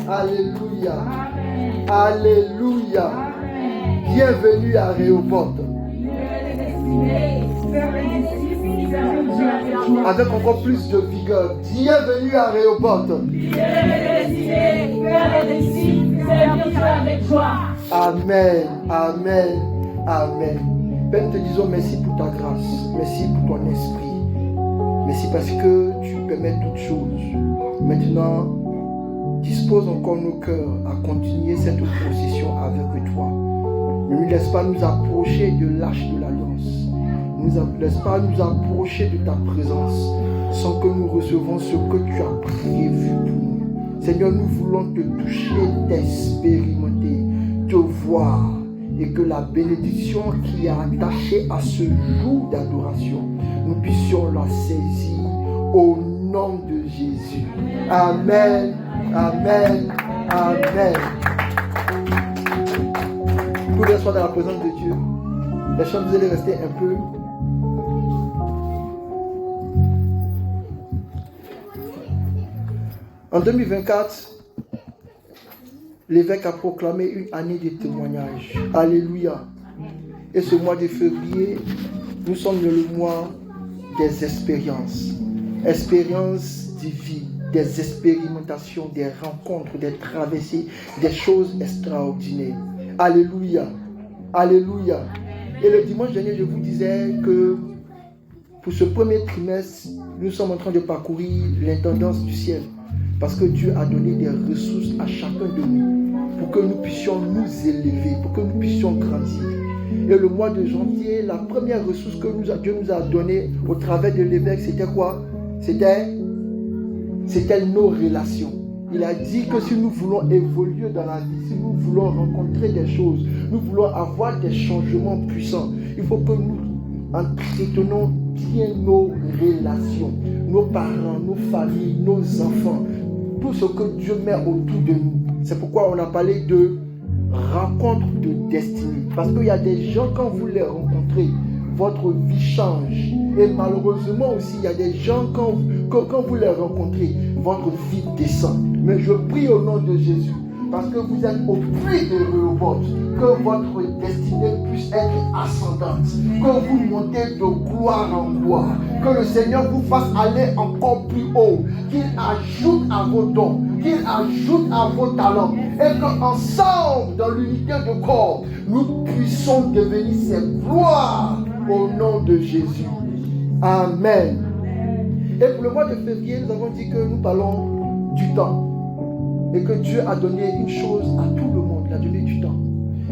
Alléluia. Alléluia. Bienvenue à Rehoboth. Avec encore plus de vigueur. Bienvenue à Rehoboth. Amen. Amen. Amen. Père, nous te disons merci pour ta grâce. Merci pour ton esprit. Merci parce que tu permets toutes choses. Maintenant, dispose encore nos cœurs à continuer cette procession avec toi. Ne nous laisse pas nous approcher de l'arche de l'alliance. Ne nous laisse pas nous approcher de ta présence sans que nous recevons ce que tu as prévu pour nous. Seigneur, nous voulons te toucher, t'expérimenter, te voir et que la bénédiction qui est attachée à ce jour d'adoration, nous puissions la saisir au nom de Jésus. Amen. Amen. Amen. Tous les soirs dans la présence de Dieu. Les chants, vous allez rester un peu. En 2024, l'évêque a proclamé une année de témoignage. Alléluia. Et ce mois de février, nous sommes dans le mois des expériences. Expériences divines, des expérimentations, des rencontres, des traversées, des choses extraordinaires. Alléluia. Alléluia. Et le dimanche dernier, je vous disais que pour ce premier trimestre, nous sommes en train de parcourir l'intendance du ciel. Parce que Dieu a donné des ressources à chacun de nous pour que nous puissions nous élever, pour que nous puissions grandir. Et le mois de janvier, la première ressource que Dieu nous a donnée au travers de l'évêque, c'était quoi? C'était nos relations. Il a dit que si nous voulons évoluer dans la vie, si nous voulons rencontrer des choses, nous voulons avoir des changements puissants, il faut que nous entretenions bien nos relations, nos parents, nos familles, nos enfants, tout ce que Dieu met autour de nous. C'est pourquoi on a parlé de rencontre de destinée. Parce qu'il y a des gens, quand vous les rencontrez, votre vie change. Et malheureusement aussi, il y a des gens, quand vous les rencontrez, votre vie descend. Mais je prie au nom de Jésus, parce que vous êtes au puits de Rehoboth, que votre destinée puisse être ascendante, que vous montez de gloire en gloire, que le Seigneur vous fasse aller encore plus haut, qu'il ajoute à vos dons, qu'il ajoute à vos talents, et qu'ensemble, dans l'unité de corps, nous puissions devenir ses gloires au nom de Jésus. Amen. Et pour le mois de février, nous avons dit que nous parlons du temps. Et que Dieu a donné une chose à tout le monde. Il a donné du temps.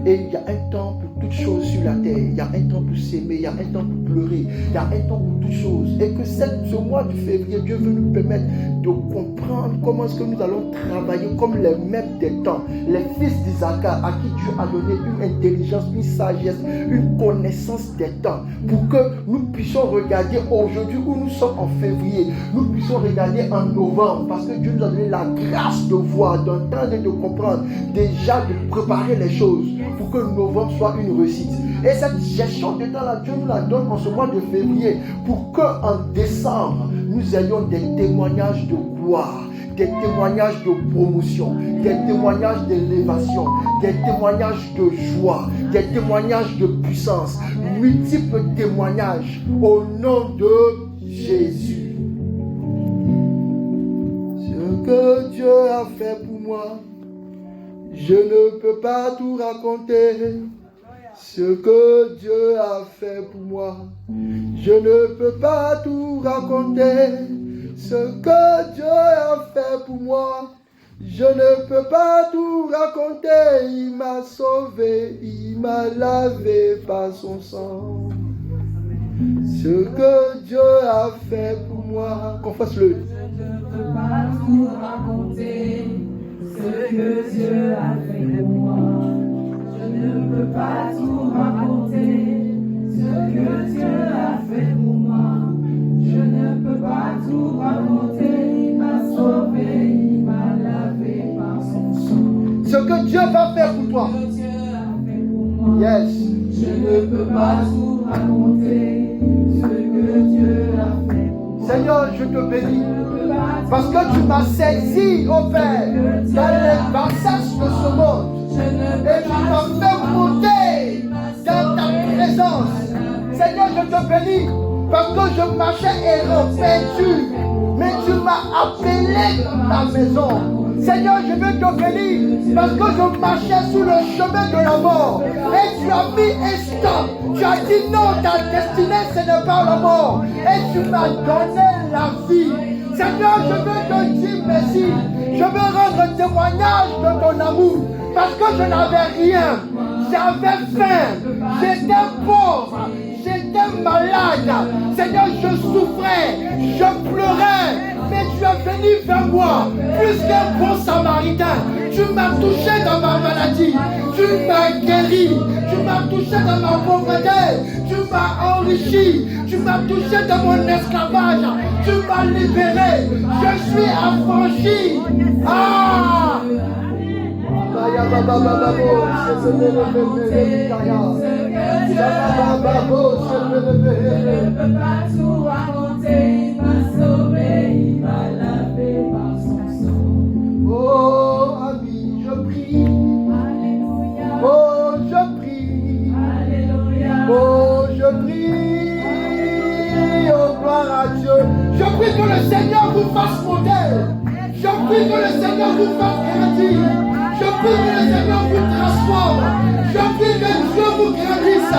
Et il y a un temps pour toutes choses sur la terre. Il y a un temps pour s'aimer. Il y a un temps pour pleurer. Il y a un temps pour toutes choses. Et que ce mois de février, Dieu veut nous permettre de comprendre comment est-ce que nous allons travailler comme les maîtres des temps. Les fils d'Isaac à qui Dieu a donné une intelligence, une sagesse, une connaissance des temps. Pour que nous puissions regarder aujourd'hui où nous sommes en février. Nous puissions regarder en novembre. Parce que Dieu nous a donné la grâce de voir, d'entendre et de comprendre. Déjà de préparer les choses. Pour que novembre soit une réussite. Et cette gestion de temps-là, Dieu nous la donne en ce mois de février. Pour qu'en décembre, nous ayons des témoignages de gloire, des témoignages de promotion, des témoignages d'élévation, des témoignages de joie, des témoignages de puissance, multiples témoignages au nom de Jésus. Ce que Dieu a fait pour moi, je ne peux pas tout raconter. Ce que Dieu a fait pour moi, je ne peux pas tout raconter. Ce que Dieu a fait pour moi, je ne peux pas tout raconter. Il m'a sauvé, il m'a lavé par son sang. Ce que Dieu a fait pour moi, confesse-le. Je ne peux pas tout raconter. Ce que Dieu a fait pour moi, je ne peux pas tout raconter. Ce que Dieu a fait pour moi, je ne peux pas tout raconter. Il m'a sauvé, il m'a lavé par son sang. Ce que Dieu va faire pour toi. Ce que Dieu a fait pour moi, Yes. je ne peux pas tout raconter. Ce que Dieu a fait pour moi, Seigneur, je te bénis. je ne peux pas tout Parce que tu m'as saisi ô Père, dans les bassesses de ce monde. Et tu m'as fait monter dans ta présence. Seigneur, je te bénis parce que je marchais errant, perdu. Mais tu m'as appelé dans ta maison. Seigneur, je veux te bénir parce que je marchais sur le chemin de la mort. Et tu as mis un stop. Tu as dit non, ta destinée, ce n'est pas la mort. Et tu m'as donné la vie. Seigneur, je veux te dire merci. Je veux rendre témoignage de ton amour. Parce que je n'avais rien. J'avais faim. J'étais pauvre. J'étais malade. Seigneur, je souffrais. Je pleurais. Mais tu es venu vers moi, plus qu'un bon samaritain. Tu m'as touché dans ma maladie. Tu m'as guéri. Tu m'as touché dans ma pauvreté. Tu m'as enrichi. Tu m'as touché dans mon esclavage. Tu m'as libéré. Je suis affranchi. Ah! Oh, ami, je prie. Oh, je prie. Oh, je prie. Oh, gloire à Dieu. Je prie que le Seigneur vous fasse monter. Je prie que le Seigneur vous fasse grandir. Je prie que le Seigneur vous transforme. Je prie que Dieu vous grandisse.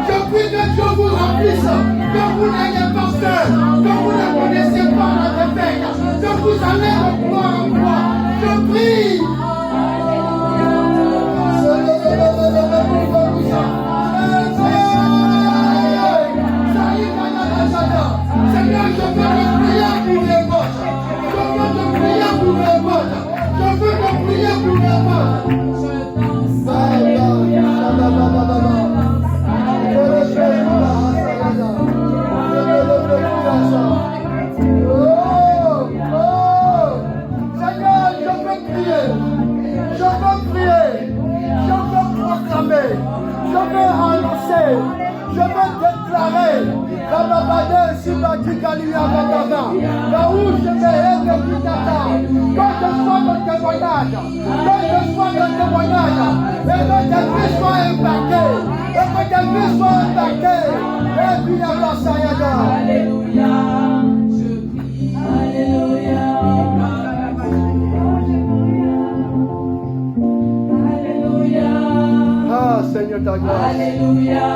Je prie que Dieu vous remplisse. Que vous n'ayez pas faim. Que vous ne connaissez pas la défaite. Que vous allez de gloire en gloire. Je prie. Seigneur, je veux te prier pour les vôtres. Je veux te prier pour les vôtres. Je veux te prier pour les vôtres. Seigneur, je veux prier. Je veux prier. Je veux proclamer. Je veux annoncer. Je veux déclarer. Quand je sois mon témoignage, et que tes vies soient impactées, et puis alors ça y est. Alléluia, je prie, Alléluia, Alléluia, ah Seigneur ta grâce, Alléluia,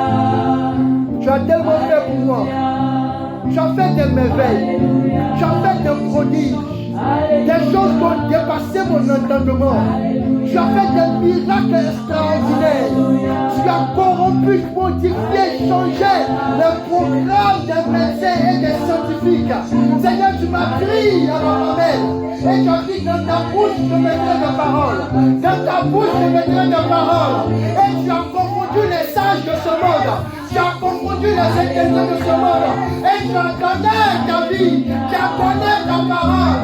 tu as tellement fait pour moi. Tu as fait des merveilles. Tu as fait des prodiges. Des choses qui ont dépassé mon entendement. Tu as fait des miracles extraordinaires. Tu as corrompu, modifié, changé les programmes des médecins et des scientifiques. Seigneur, tu m'as pris à ma mamelle. Et tu as dit dans ta bouche, je mettrai des paroles. Dans ta bouche, je mettrai des paroles. Et tu as confondu les sages de ce monde. Tu as confondu les intelligents de ce monde. Et tu as donné ta vie. Tu as donné ta parole.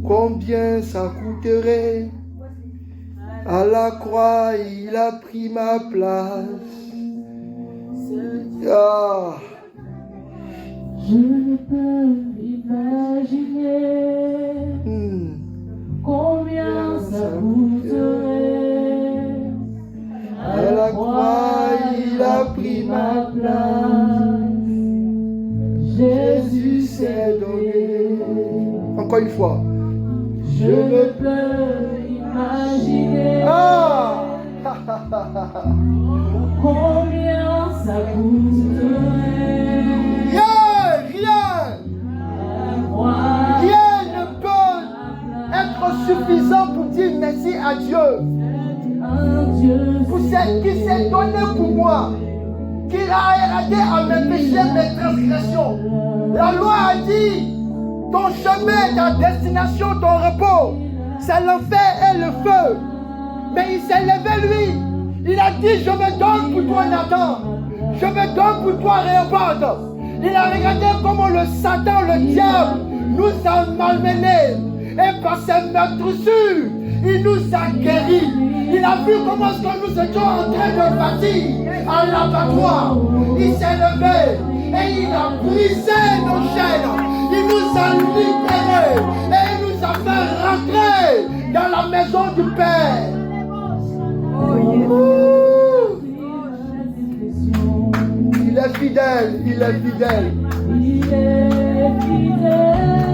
Combien ça coûterait? À la croix, il a pris ma place. Ah. Je ne peux imaginer combien ça coûterait. À la croix, il a pris ma place. Jésus s'est donné. Encore une fois. Je ne peux imaginer ah. combien ça coûte. Rien ne peut être suffisant pour dire merci à Dieu. Pour ce qui s'est donné pour moi, qu'il a éradiqué à mes péchés, mes transgressions. La loi a dit, ton chemin, ta destination, ton repos, c'est l'enfer et le feu. Mais il s'est levé lui. Il a dit, je me donne pour toi Nathan. Je me donne pour toi Réhoboth. Il a regardé comment le Satan, le diable, nous a malmenés. Et par ses meurtrissures, il nous a guéris. Il a vu comment est-ce que nous étions en train de bâtir à l'abattoir. Il s'est levé et il a brisé nos chaînes. Il nous a libérés et il nous a fait rentrer dans la maison du Père. Il est fidèle, il est fidèle. Il est fidèle.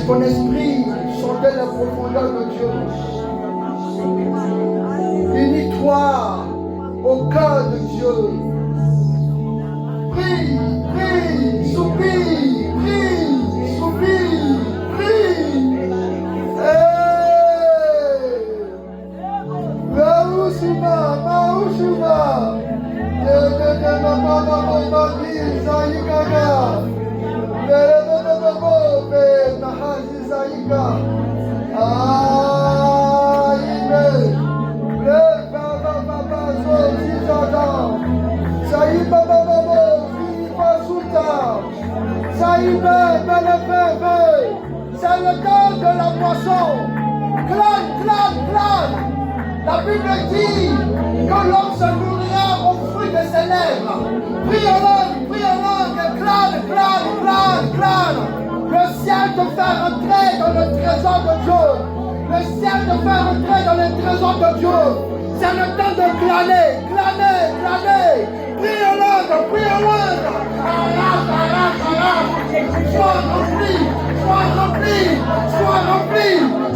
Ton esprit sonder la profondeur de Dieu. Unis-toi au cœur de Dieu. Prie, prie, soupire, prie, soupire, prie. Hey! Maouchouba, Maouchouba. C'est le temps de la moisson. Clame, clame, clame. La Bible dit que l'homme se nourrira au fruit de ses lèvres. Prie en langue, clame, clame, clame, clame. Le ciel te fait rentrer dans le trésor de Dieu. Le ciel te fait rentrer dans le trésor de Dieu. C'est le temps de clamer, clamer, clamer. Prie en langue, prie en langue. Sois rempli, sois rempli, sois rempli,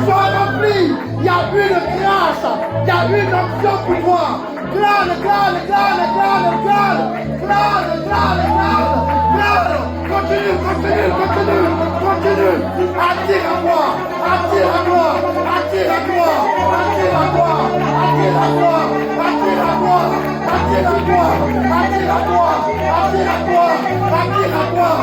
sois rempli. Il y a une grâce, il y a une option pour toi. Clame, clame, clame, clame, clame, clame, clame, clame, clame. Continue, continue, continue, continue. Attire à moi, attire à moi, attire à moi, attire à moi, attire à moi, attire à moi, attire à moi, attire à moi, attire à moi, attire à moi.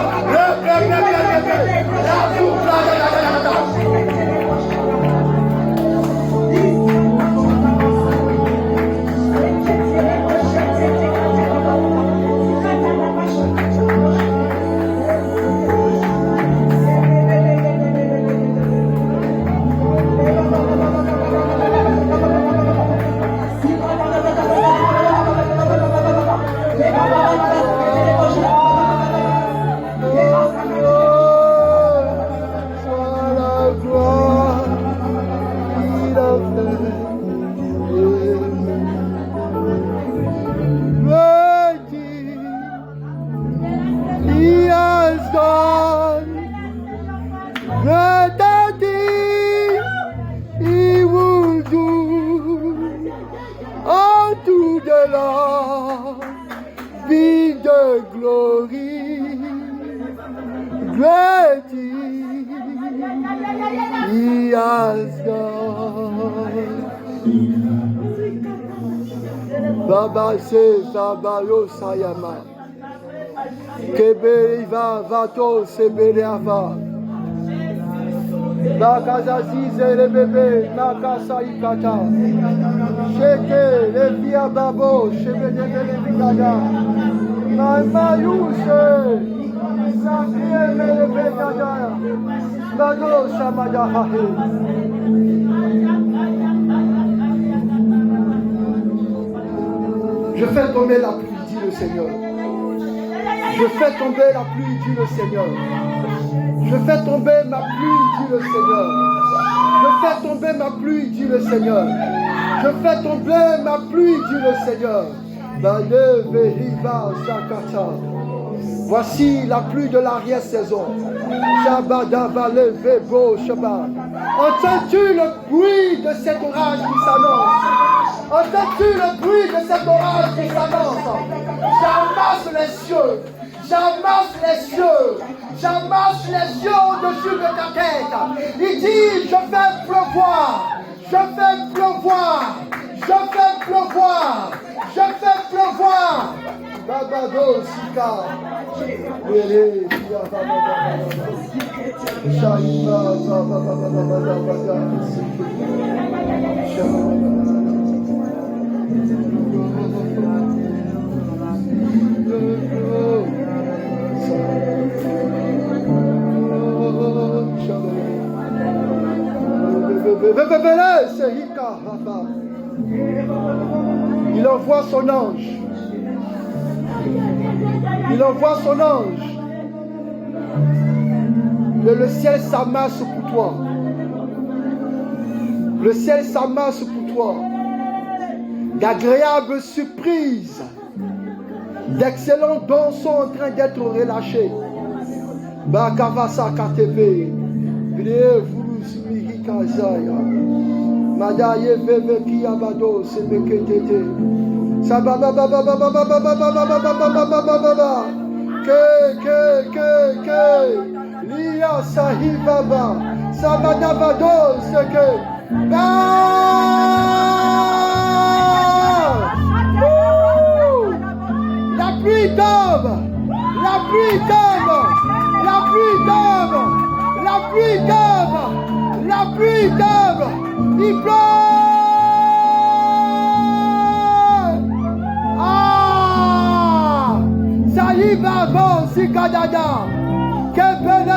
Baba se Babayo Sayama Keberiva Vato Sebeleava Nakazazi Zerebebe Nakasaikata Sheke Levia Babo Shebele Vigada Namayuse Sakye Melebegada Bado Samadahahe. Je fais tomber la pluie, dit le Seigneur. Je fais tomber la pluie, dit le Seigneur. Je fais tomber ma pluie, dit le Seigneur. Je fais tomber ma pluie, dit le Seigneur. Je fais tomber ma pluie, dit le Seigneur. Voici la pluie de l'arrière-saison. Entends-tu le bruit de cet orage qui s'annonce? Entends-tu le bruit de cet orage qui s'annonce? J'amasse les cieux, j'amasse les cieux, j'amasse les cieux au-dessus de ta tête. Il dit, je fais pleuvoir, je fais pleuvoir, je fais pleuvoir, je fais pleuvoir. Babado Sika, Wele, Shaiba, il envoie son ange. Il envoie son ange. Le ciel s'amasse pour toi. Le ciel s'amasse pour toi. D'agréables surprises, d'excellents dons sont en train d'être relâchés. Bakavasa KTV, Madaye Veve Kiabado, Sebekete, Sababa Baba Baba Baba Baba Baba, Ke, Lia Sahibaba, Sabadabado, Seke, La pluie tombe. La pluie tombe. La pluie tombe. La pluie tombe. La pluie tombe. Il pleut. Ah! Saliba bon sikadada. Kebele.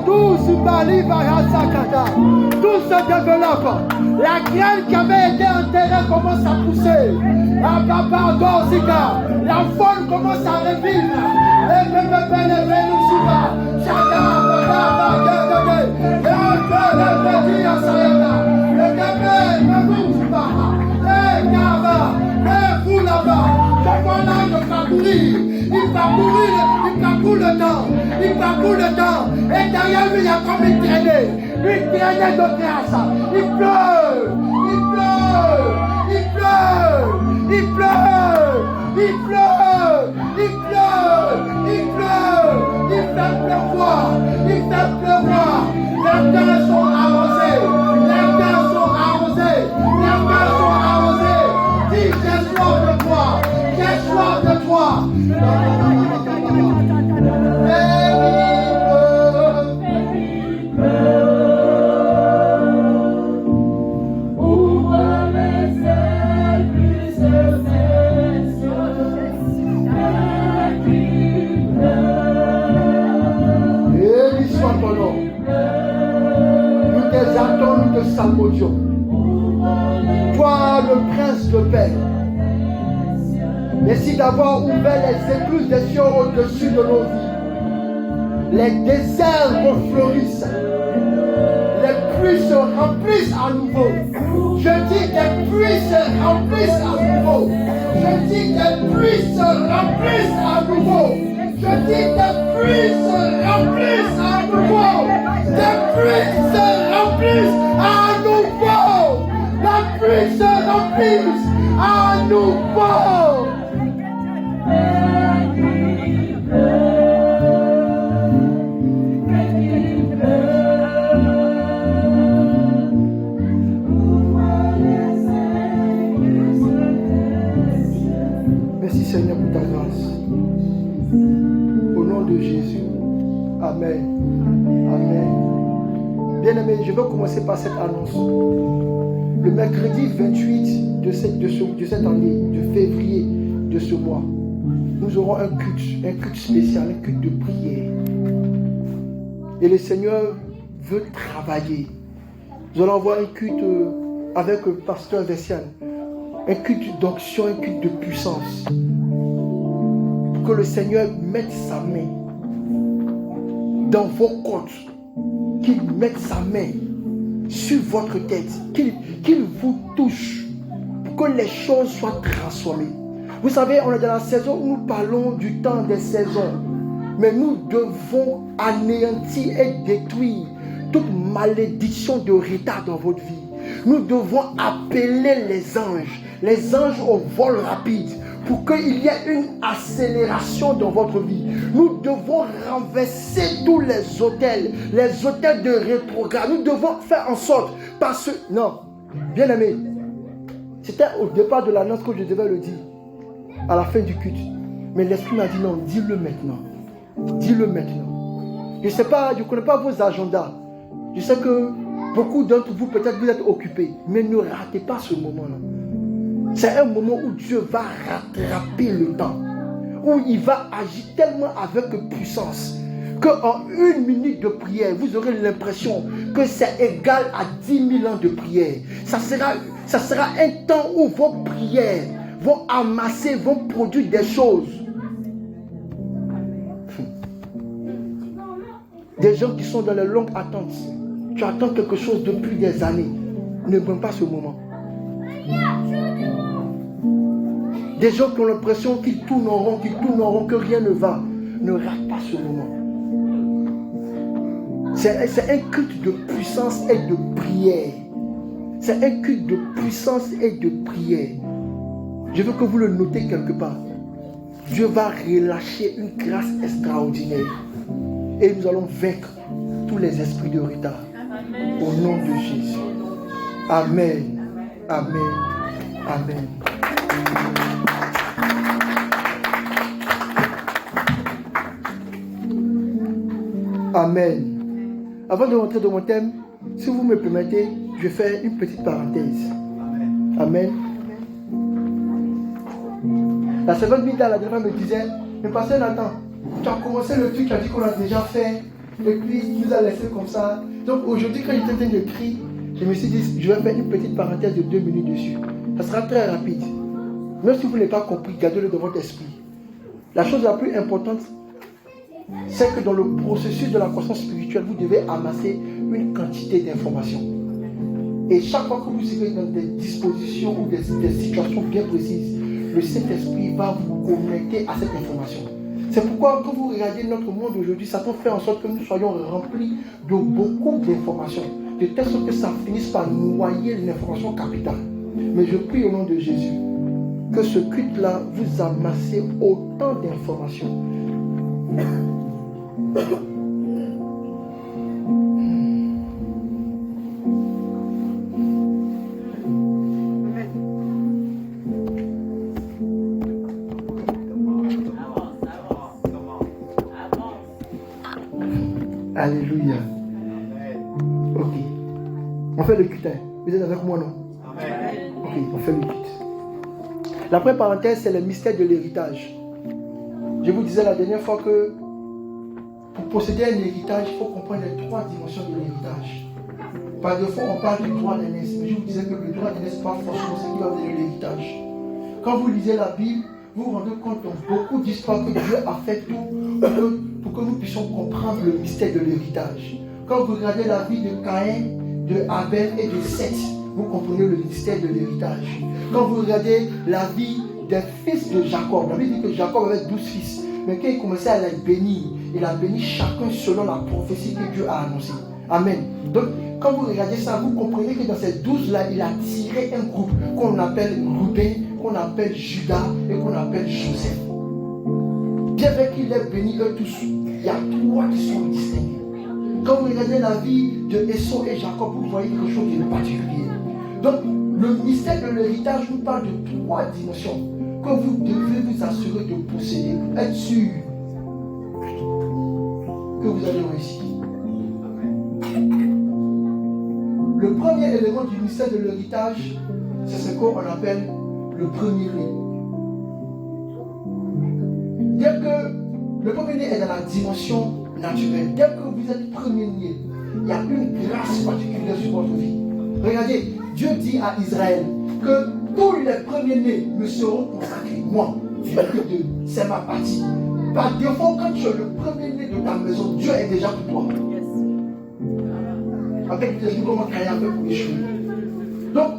Tout se développe. La graine qui avait été enterrée commence à pousser. La faune commence à revivre. Il parcourt le temps. Et derrière lui, il y a comme une traînée de grâce. Il pleut. Il fait pleuvoir. Les terres sont arrosées. Dis, j'ai soif de toi. Salmodion. Toi, le prince de paix, merci d'avoir ouvert les écluses des cieux au-dessus de nos vies. Les déserts refleurissent. Les pluies se remplissent à nouveau. Je dis que les pluies se remplissent à nouveau. Je dis que les pluies se remplissent à nouveau. Je dis que les pluies se remplissent à nouveau. Les pluies se remplissent à nouveau. Les pluies se remplissent à nouveau. Merci Seigneur pour ta grâce. Au nom de Jésus. Amen. Amen. Bien-aimés, je vais commencer par cette annonce. Le mercredi 28 de cette année, de février de ce mois, nous aurons un culte spécial, un culte de prière. Et le Seigneur veut travailler. Nous allons avoir un culte avec le pasteur Vessian, un culte d'onction, un culte de puissance. Pour que le Seigneur mette sa main dans vos côtes, qu'il mette sa main sur votre tête, qu'il vous touche, pour que les choses soient transformées. Vous savez, on est dans la saison où nous parlons du temps des saisons, mais nous devons anéantir et détruire toute malédiction de retard dans votre vie. Nous devons appeler les anges au vol rapide, pour qu'il y ait une accélération dans votre vie. Nous devons renverser tous les hôtels de rétrograde. Nous devons faire en sorte, parce que, non, bien aimé, c'était au départ de l'annonce que je devais le dire, à la fin du culte. Mais l'Esprit m'a dit non, dis-le maintenant. Dis-le maintenant. Je ne sais pas, je ne connais pas vos agendas. Je sais que beaucoup d'entre vous, peut-être vous êtes occupés, mais ne ratez pas ce moment-là. C'est un moment où Dieu va rattraper le temps, où il va agir tellement avec puissance qu'en 1 minute de prière, vous aurez l'impression que c'est égal à 10 000 ans de prière. Ça sera un temps où vos prières vont amasser, vont produire des choses. Des gens qui sont dans la longue attente. Tu attends quelque chose depuis des années. Ne prends pas ce moment. Des gens qui ont l'impression qu'ils tournent en rond, que rien ne va. Ne rate pas ce moment. C'est un culte de puissance et de prière. C'est un culte de puissance et de prière. Je veux que vous le notez quelque part. Dieu va relâcher une grâce extraordinaire. Et nous allons vaincre tous les esprits de retard. Amen. Au nom de Jésus. Amen. Amen. Amen. Amen. Avant de rentrer dans mon thème, si vous me permettez, je vais faire une petite parenthèse. Amen. La seconde minute, la dernière me disait, mais pasteur Nathan, tu as commencé le truc, tu as dit qu'on a déjà fait, et puis tu nous as laissé comme ça. Donc aujourd'hui, quand j'étais en train de crier, je me suis dit, je vais faire une petite parenthèse de 2 minutes dessus. Ça sera très rapide. Même si vous n'avez pas compris, gardez-le dans votre esprit. La chose la plus importante, c'est que dans le processus de la croissance spirituelle, vous devez amasser une quantité d'informations. Et chaque fois que vous serez dans des dispositions ou des situations bien précises, le Saint-Esprit va vous connecter à cette information. C'est pourquoi quand vous regardez notre monde aujourd'hui, Satan fait en sorte que nous soyons remplis de beaucoup d'informations, de telle sorte que ça finisse par noyer l'information capitale. Mais je prie au nom de Jésus que ce culte-là vous amassez autant d'informations. Alléluia. Ok. On fait le culte. Vous êtes avec moi, non? Amen. Ok, on fait le culte. La première parenthèse, c'est le mystère de l'héritage. Je vous disais la dernière fois que pour posséder un héritage, il faut comprendre les 3 dimensions de l'héritage. Par défaut, on parle du droit d'aînesse, mais je vous disais que le droit d'aînesse n'est pas forcément ce qui va donner l'héritage. Quand vous lisez la Bible, vous vous rendez compte de beaucoup d'histoires que Dieu a fait tout pour que nous puissions comprendre le mystère de l'héritage. Quand vous regardez la vie de Caïn, de Abel et de Seth, vous comprenez le mystère de l'héritage. Quand vous regardez la vie des fils de Jacob, la Bible dit que Jacob avait 12 fils, mais quand il commençait à les bénir, il a béni chacun selon la prophétie que Dieu a annoncée. Amen. Donc, quand vous regardez ça, vous comprenez que dans ces 12-là, il a tiré un groupe qu'on appelle Ruben, qu'on appelle Judas et qu'on appelle Joseph. Bien vrai qu'il ait béni eux tous, il y a 3 qui sont distingués. Quand vous regardez la vie de Esau et Jacob, vous voyez quelque chose de particulier. Donc, le mystère de l'héritage nous parle de 3 dimensions que vous devez vous assurer de posséder, être sûr que vous allez réussir. Le premier élément du mystère de l'héritage, c'est ce qu'on appelle le premier-né. Dès que le premier-né est dans la dimension naturelle, dès que vous êtes premier-né, il y a une grâce particulière sur votre vie. Regardez, Dieu dit à Israël que tous les premiers-nés me seront consacrés. Moi, c'est ma partie. Par défaut, quand tu es le premier-né de ta maison, Dieu est déjà pour toi. Avec des comment travailler avec pour échouer. Donc,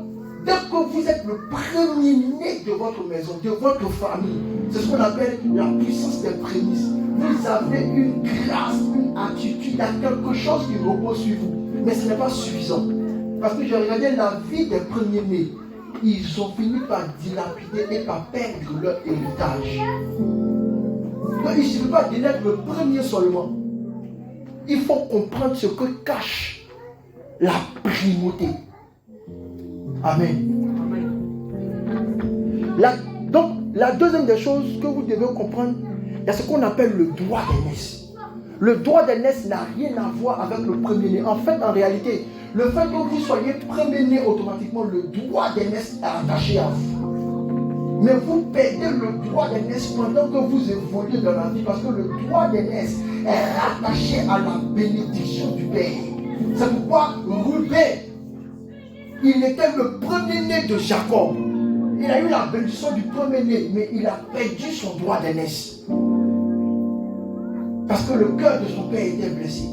dès que vous êtes le premier-né de votre maison, de votre famille, c'est ce qu'on appelle la puissance des prémices. Vous avez une grâce, une attitude, il y a quelque chose qui repose sur vous. Mais ce n'est pas suffisant. Parce que j'ai regardé la vie des premiers-nés. Ils ont fini par dilapider et par perdre leur héritage. Donc il ne suffit pas d'être le premier seulement. Il faut comprendre ce que cache la primauté. Amen. Donc, la deuxième des choses que vous devez comprendre, il y a ce qu'on appelle le droit d'aînesse. Le droit d'aînesse n'a rien à voir avec le premier-né. En fait, en réalité, le fait que vous soyez premier-né, automatiquement, le droit d'aînesse est attaché à vous. Mais vous perdez le droit d'aînesse pendant que vous évoluez dans la vie, parce que le droit d'aînesse est rattaché à la bénédiction du Père. C'est pourquoi Ruben, il était le premier-né de Jacob. Il a eu la bénédiction du premier-né, mais il a perdu son droit d'aînesse. Parce que le cœur de son père était blessé.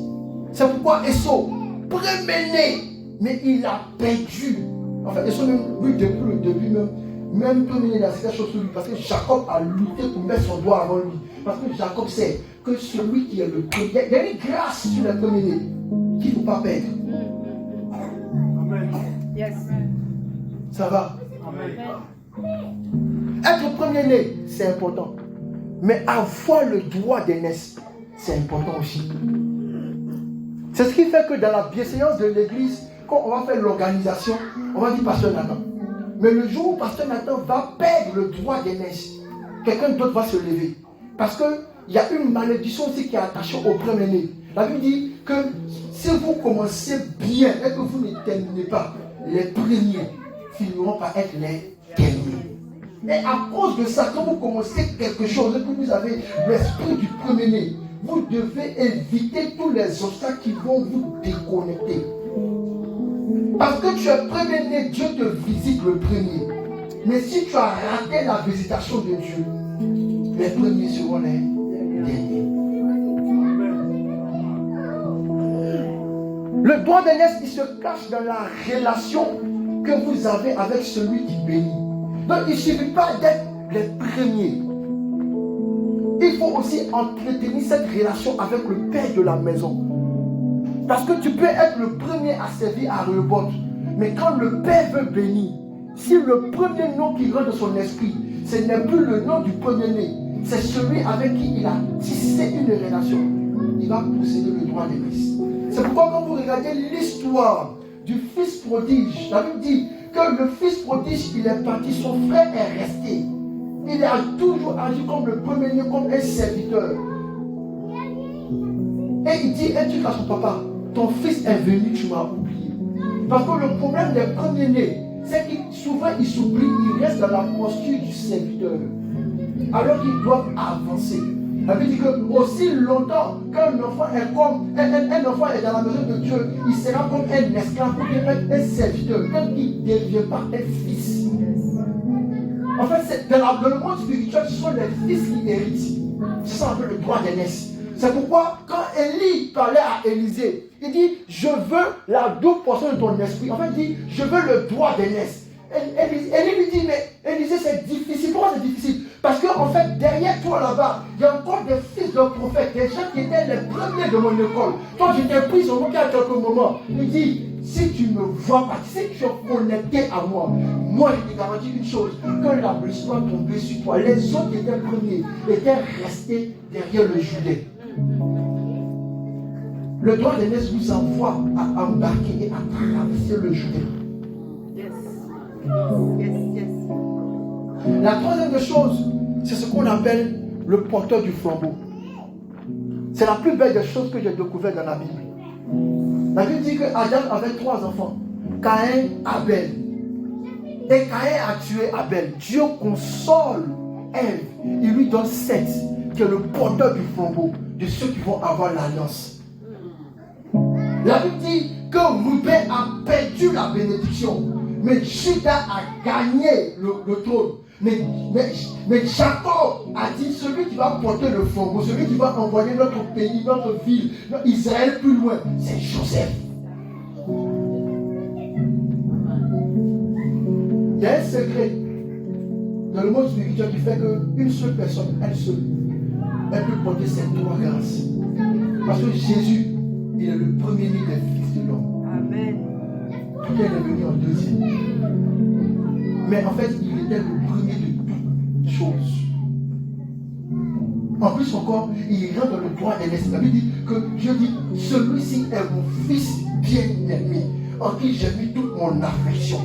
C'est pourquoi Esau, premier-né, mais il a perdu. Enfin, Esau, même, lui, depuis le début, même premier-né, il a cette chose sur lui. Parce que Jacob a lutté pour mettre son doigt avant lui. Parce que Jacob sait que celui qui est le premier, il y a une grâce sur le premier-né qu'il ne faut pas perdre. Amen. Yes. Ça va? Amen. Être premier-né, c'est important. Mais avoir le droit d'aînesse, c'est important aussi. C'est ce qui fait que dans la bienséance de l'église, quand on va faire l'organisation, on va dire Pasteur Nathan. Mais le jour où Pasteur Nathan va perdre le droit d'aînesse, quelqu'un d'autre va se lever. Parce qu'il y a une malédiction aussi qui est attachée au premier-né. La Bible dit que si vous commencez bien et que vous ne terminez pas, les premiers finiront par être les derniers. Et à cause de ça, quand vous commencez quelque chose et que vous avez l'esprit du premier-né, vous devez éviter tous les obstacles qui vont vous déconnecter. Parce que tu es premier-né, Dieu te visite le premier. Mais si tu as raté la visitation de Dieu, les premiers seront les derniers. Le droit d'aînesse, il se cache dans la relation que vous avez avec celui qui bénit. Donc il ne suffit pas d'être les premiers. Il faut aussi entretenir cette relation avec le père de la maison. Parce que tu peux être le premier à servir à Rehoboth. Mais quand le père veut bénir, si le premier nom qui rentre de son esprit, ce n'est plus le nom du premier-né, c'est celui avec qui il a tissé une relation, il va posséder le droit d'aînesse. C'est pourquoi quand vous regardez l'histoire du fils prodige, la Bible dit que le fils prodige, il est parti, son frère est resté. Il a toujours agi comme le premier-né, comme un serviteur. Et il dit un truc à son papa, ton fils est venu, tu m'as oublié. Parce que le problème des premiers-nés, c'est qu'ils souvent ils s'oublient, ils restent dans la posture du serviteur. Alors qu'ils doivent avancer. La Bible dit que aussi longtemps qu'un enfant est comme un enfant est dans la maison de Dieu, il sera comme un esclave pour devenir un serviteur, quand il ne devient pas un fils. En fait, c'est dans le monde spirituel, ce sont les fils qui héritent. C'est ça un peu le droit d'aînesse. C'est pourquoi quand Élie parlait à Élisée, il dit, je veux la double portion de ton esprit. En fait, il dit, je veux le droit d'aînesse. Élie lui dit, mais Élisée, c'est difficile. Pourquoi c'est difficile? Parce qu'en fait, derrière toi là-bas, il y a encore des fils de prophètes, des gens qui étaient les premiers de mon école. Quand j'étais pris sur mon cas à quelques moments, il dit, si tu me vois pas, si tu es connecté à moi, moi je te garantis une chose, que la blessure va tomber sur toi. Les autres qui étaient premiers étaient restés derrière le județ. Le droit d'aînesse vous envoie à embarquer et à traverser le județ. La troisième chose, c'est ce qu'on appelle le porteur du flambeau. C'est la plus belle des choses que j'ai découvert dans la Bible. La Bible dit que Adam avait 3 enfants, Caïn, Abel. Et Caïn a tué Abel. Dieu console Ève. Il lui donne Seth, qui est le porteur du flambeau, de ceux qui vont avoir l'alliance. La Bible dit que Ruben a perdu la bénédiction, mais Judas a gagné le trône. Mais Jacob a dit, celui qui va porter le flambeau, celui qui va envoyer notre pays, notre ville, Israël plus loin, c'est Joseph. Il y a un secret dans le monde spirituel qui fait qu'une seule personne, elle peut porter ces 3 grâces. Parce que Jésus, il est le premier-né des fils de l'homme. Amen. Pierre est venu en deuxième. Mais en fait, il était le premier de toutes choses. En plus encore, il rentre dans le droit d'aînesse. La Bible dit que Dieu dit, celui-ci est mon fils bien-aimé, en qui j'ai mis toute mon affection.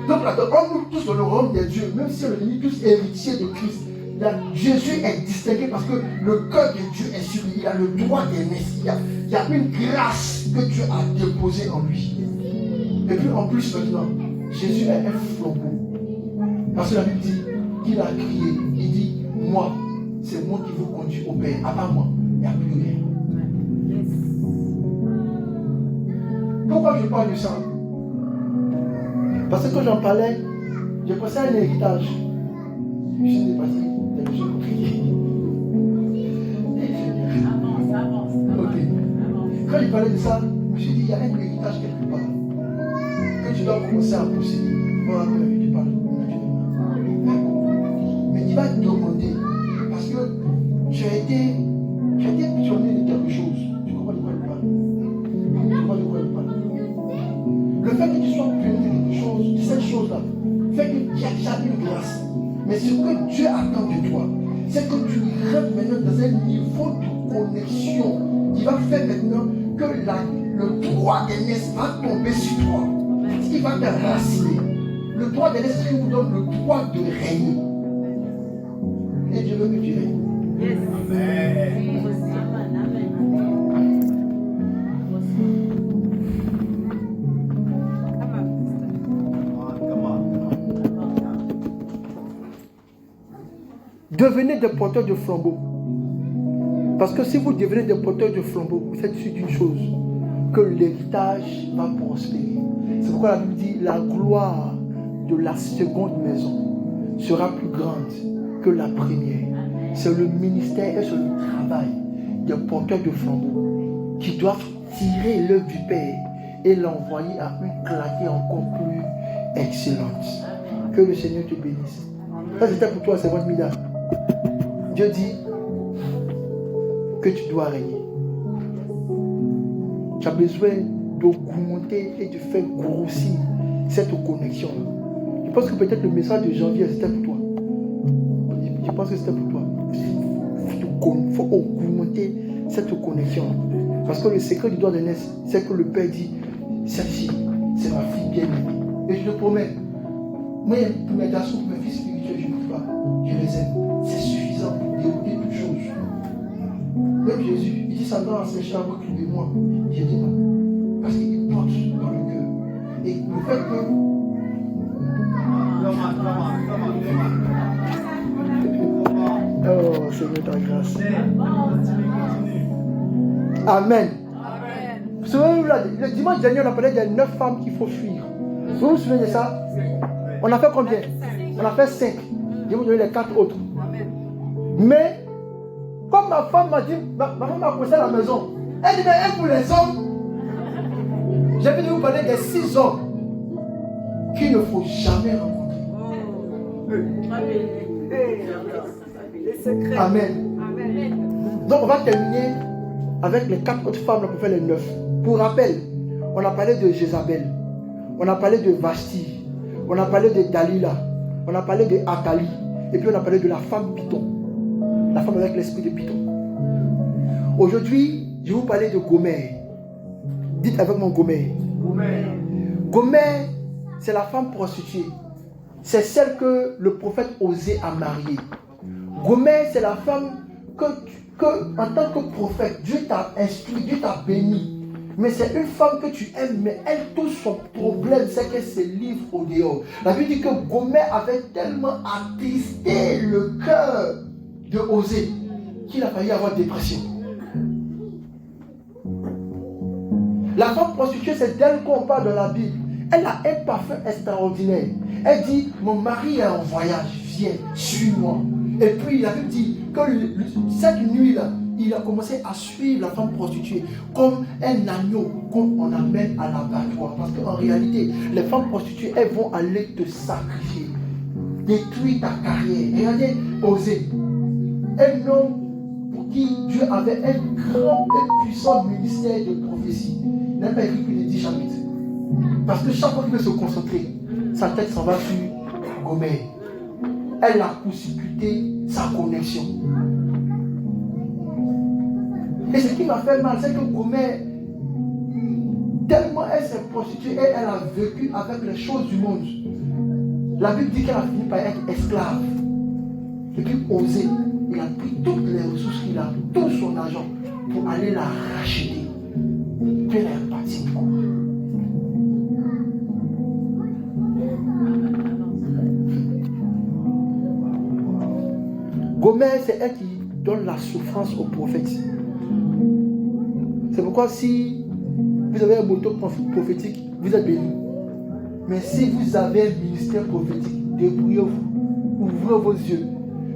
Donc là, on nous tous dans le royaume des dieux, même si on est devenus tous héritiers de Christ, là, Jésus est distingué parce que le cœur de Dieu est sur lui. Il a le droit d'aînesse. Il y a une grâce que Dieu a déposée en lui. Et puis en plus maintenant, Jésus est un flambeau. Parce que la Bible dit qu'il a crié. Il dit, moi, c'est moi qui vous conduis au Père. À part moi, il n'y a plus rien. Pourquoi je parle de ça? Parce que quand j'en parlais, j'ai pensé à un héritage. Je me suis dit, parce que c'est le jeu compliqué. Avance. Ok. Quand il parlait de ça, je me suis dit, il y a un héritage quelque part. Que tu dois commencer à pousser. Voilà, tu parles. Mais tu vas te demander, parce que tu as été pionnier de quelque chose. Tu comprends de quoi il parle? Le fait que tu sois pionnier de quelque chose, de cette chose-là, fait que tu as déjà une grâce. Mais ce que Dieu attend de toi, c'est que tu rentres maintenant dans un niveau de connexion qui va faire maintenant que le droit d'aînesse va tomber sur toi. Ce qui va te raciner. Le droit d'aînesse qui vous donne le droit de régner. Et Dieu veut que tu règnes. Devenez des porteurs de flambeaux. Parce que si vous devenez des porteurs de flambeaux, vous êtes sûr d'une chose, que l'héritage va prospérer. C'est pourquoi la Bible dit, la gloire de la seconde maison sera plus grande que la première. C'est le ministère et c'est le travail des porteurs de flambeaux qui doivent tirer l'œuvre du Père et l'envoyer à une clarté encore plus excellente. Que le Seigneur te bénisse. Ça c'était pour toi, c'est votre Mida. Dieu dit que tu dois régner. Tu as besoin d'augmenter et de faire grossir cette connexion. Je pense que peut-être le message de janvier c'était pour toi. Je pense que c'était pour toi. Il faut augmenter cette connexion. Parce que le secret du doigt de naissance, c'est que le Père dit, cette fille, c'est ma fille bien-aimée. Et je te promets, moi, pour mes garçons, pour mes fils spirituels, je ne peux pas. Je les aime. C'est suffisant pour dérouler toute chose. Même Jésus, il dit, Satan a séché à votre et moi. Je dis non. Parce qu'il porte dans le cœur. Et le fait que oh, Seigneur, ta grâce. Amen. Vous vous souvenez, le dimanche dernier, on a parlé des 9 femmes qu'il faut fuir. Vous vous souvenez de ça? On a fait combien? On a fait 5. Je vais vous donner les 4 autres. Mais, comme ma femme m'a dit, ma femme m'a poussé à la maison. Elle dit, mais pour les hommes, j'ai venu vous parler des 6 hommes qu'il ne faut jamais rencontrer. Amen. Donc on va terminer avec les 4 autres femmes pour faire les 9. Pour rappel, on a parlé de Jézabel, on a parlé de Vashti, on a parlé de Dalila, on a parlé de Athalie, et puis on a parlé de la femme Python, la femme avec l'esprit de Python. Aujourd'hui, je vais vous parler de Gomère. Dites avec moi Gomère. Gomère, c'est la femme prostituée. C'est celle que le prophète Osée a mariée. Gomère, c'est la femme que en tant que prophète, Dieu t'a instruit, Dieu t'a béni. Mais c'est une femme que tu aimes, mais elle, tout son problème, c'est qu'elle se livre au dehors. La Bible dit que Gomère avait tellement attristé le cœur de Osée qu'il a failli avoir dépression. La femme prostituée, c'est d'elle qu'on parle dans la Bible. Elle a un parfum extraordinaire. Elle dit, mon mari est en voyage, viens, suis-moi. Et puis la Bible dit que cette nuit-là, il a commencé à suivre la femme prostituée comme un agneau qu'on amène à l'abattoir. Parce qu'en réalité, les femmes prostituées, elles vont aller te sacrifier, détruire ta carrière. Regardez, Osée, un homme pour qui Dieu avait un grand et puissant ministère de prophétie. Il n'a pas écrit plus de 10 chapitres. Parce que chaque fois qu'il veut se concentrer, sa tête s'en va sur Gomère. Elle a précipité sa connexion. Et ce qui m'a fait mal, c'est que Gomère, tellement elle s'est prostituée et elle a vécu avec les choses du monde. La Bible dit qu'elle a fini par être esclave. Et puis Osée, il a pris toutes les ressources qu'il a, tout son argent, pour aller la racheter. Puis elle est partie du coup. Gomère, c'est elle qui donne la souffrance aux prophètes. C'est pourquoi si vous avez un moto prophétique, vous êtes béni. Mais si vous avez un ministère prophétique, débrouillez-vous, ouvrez vos yeux.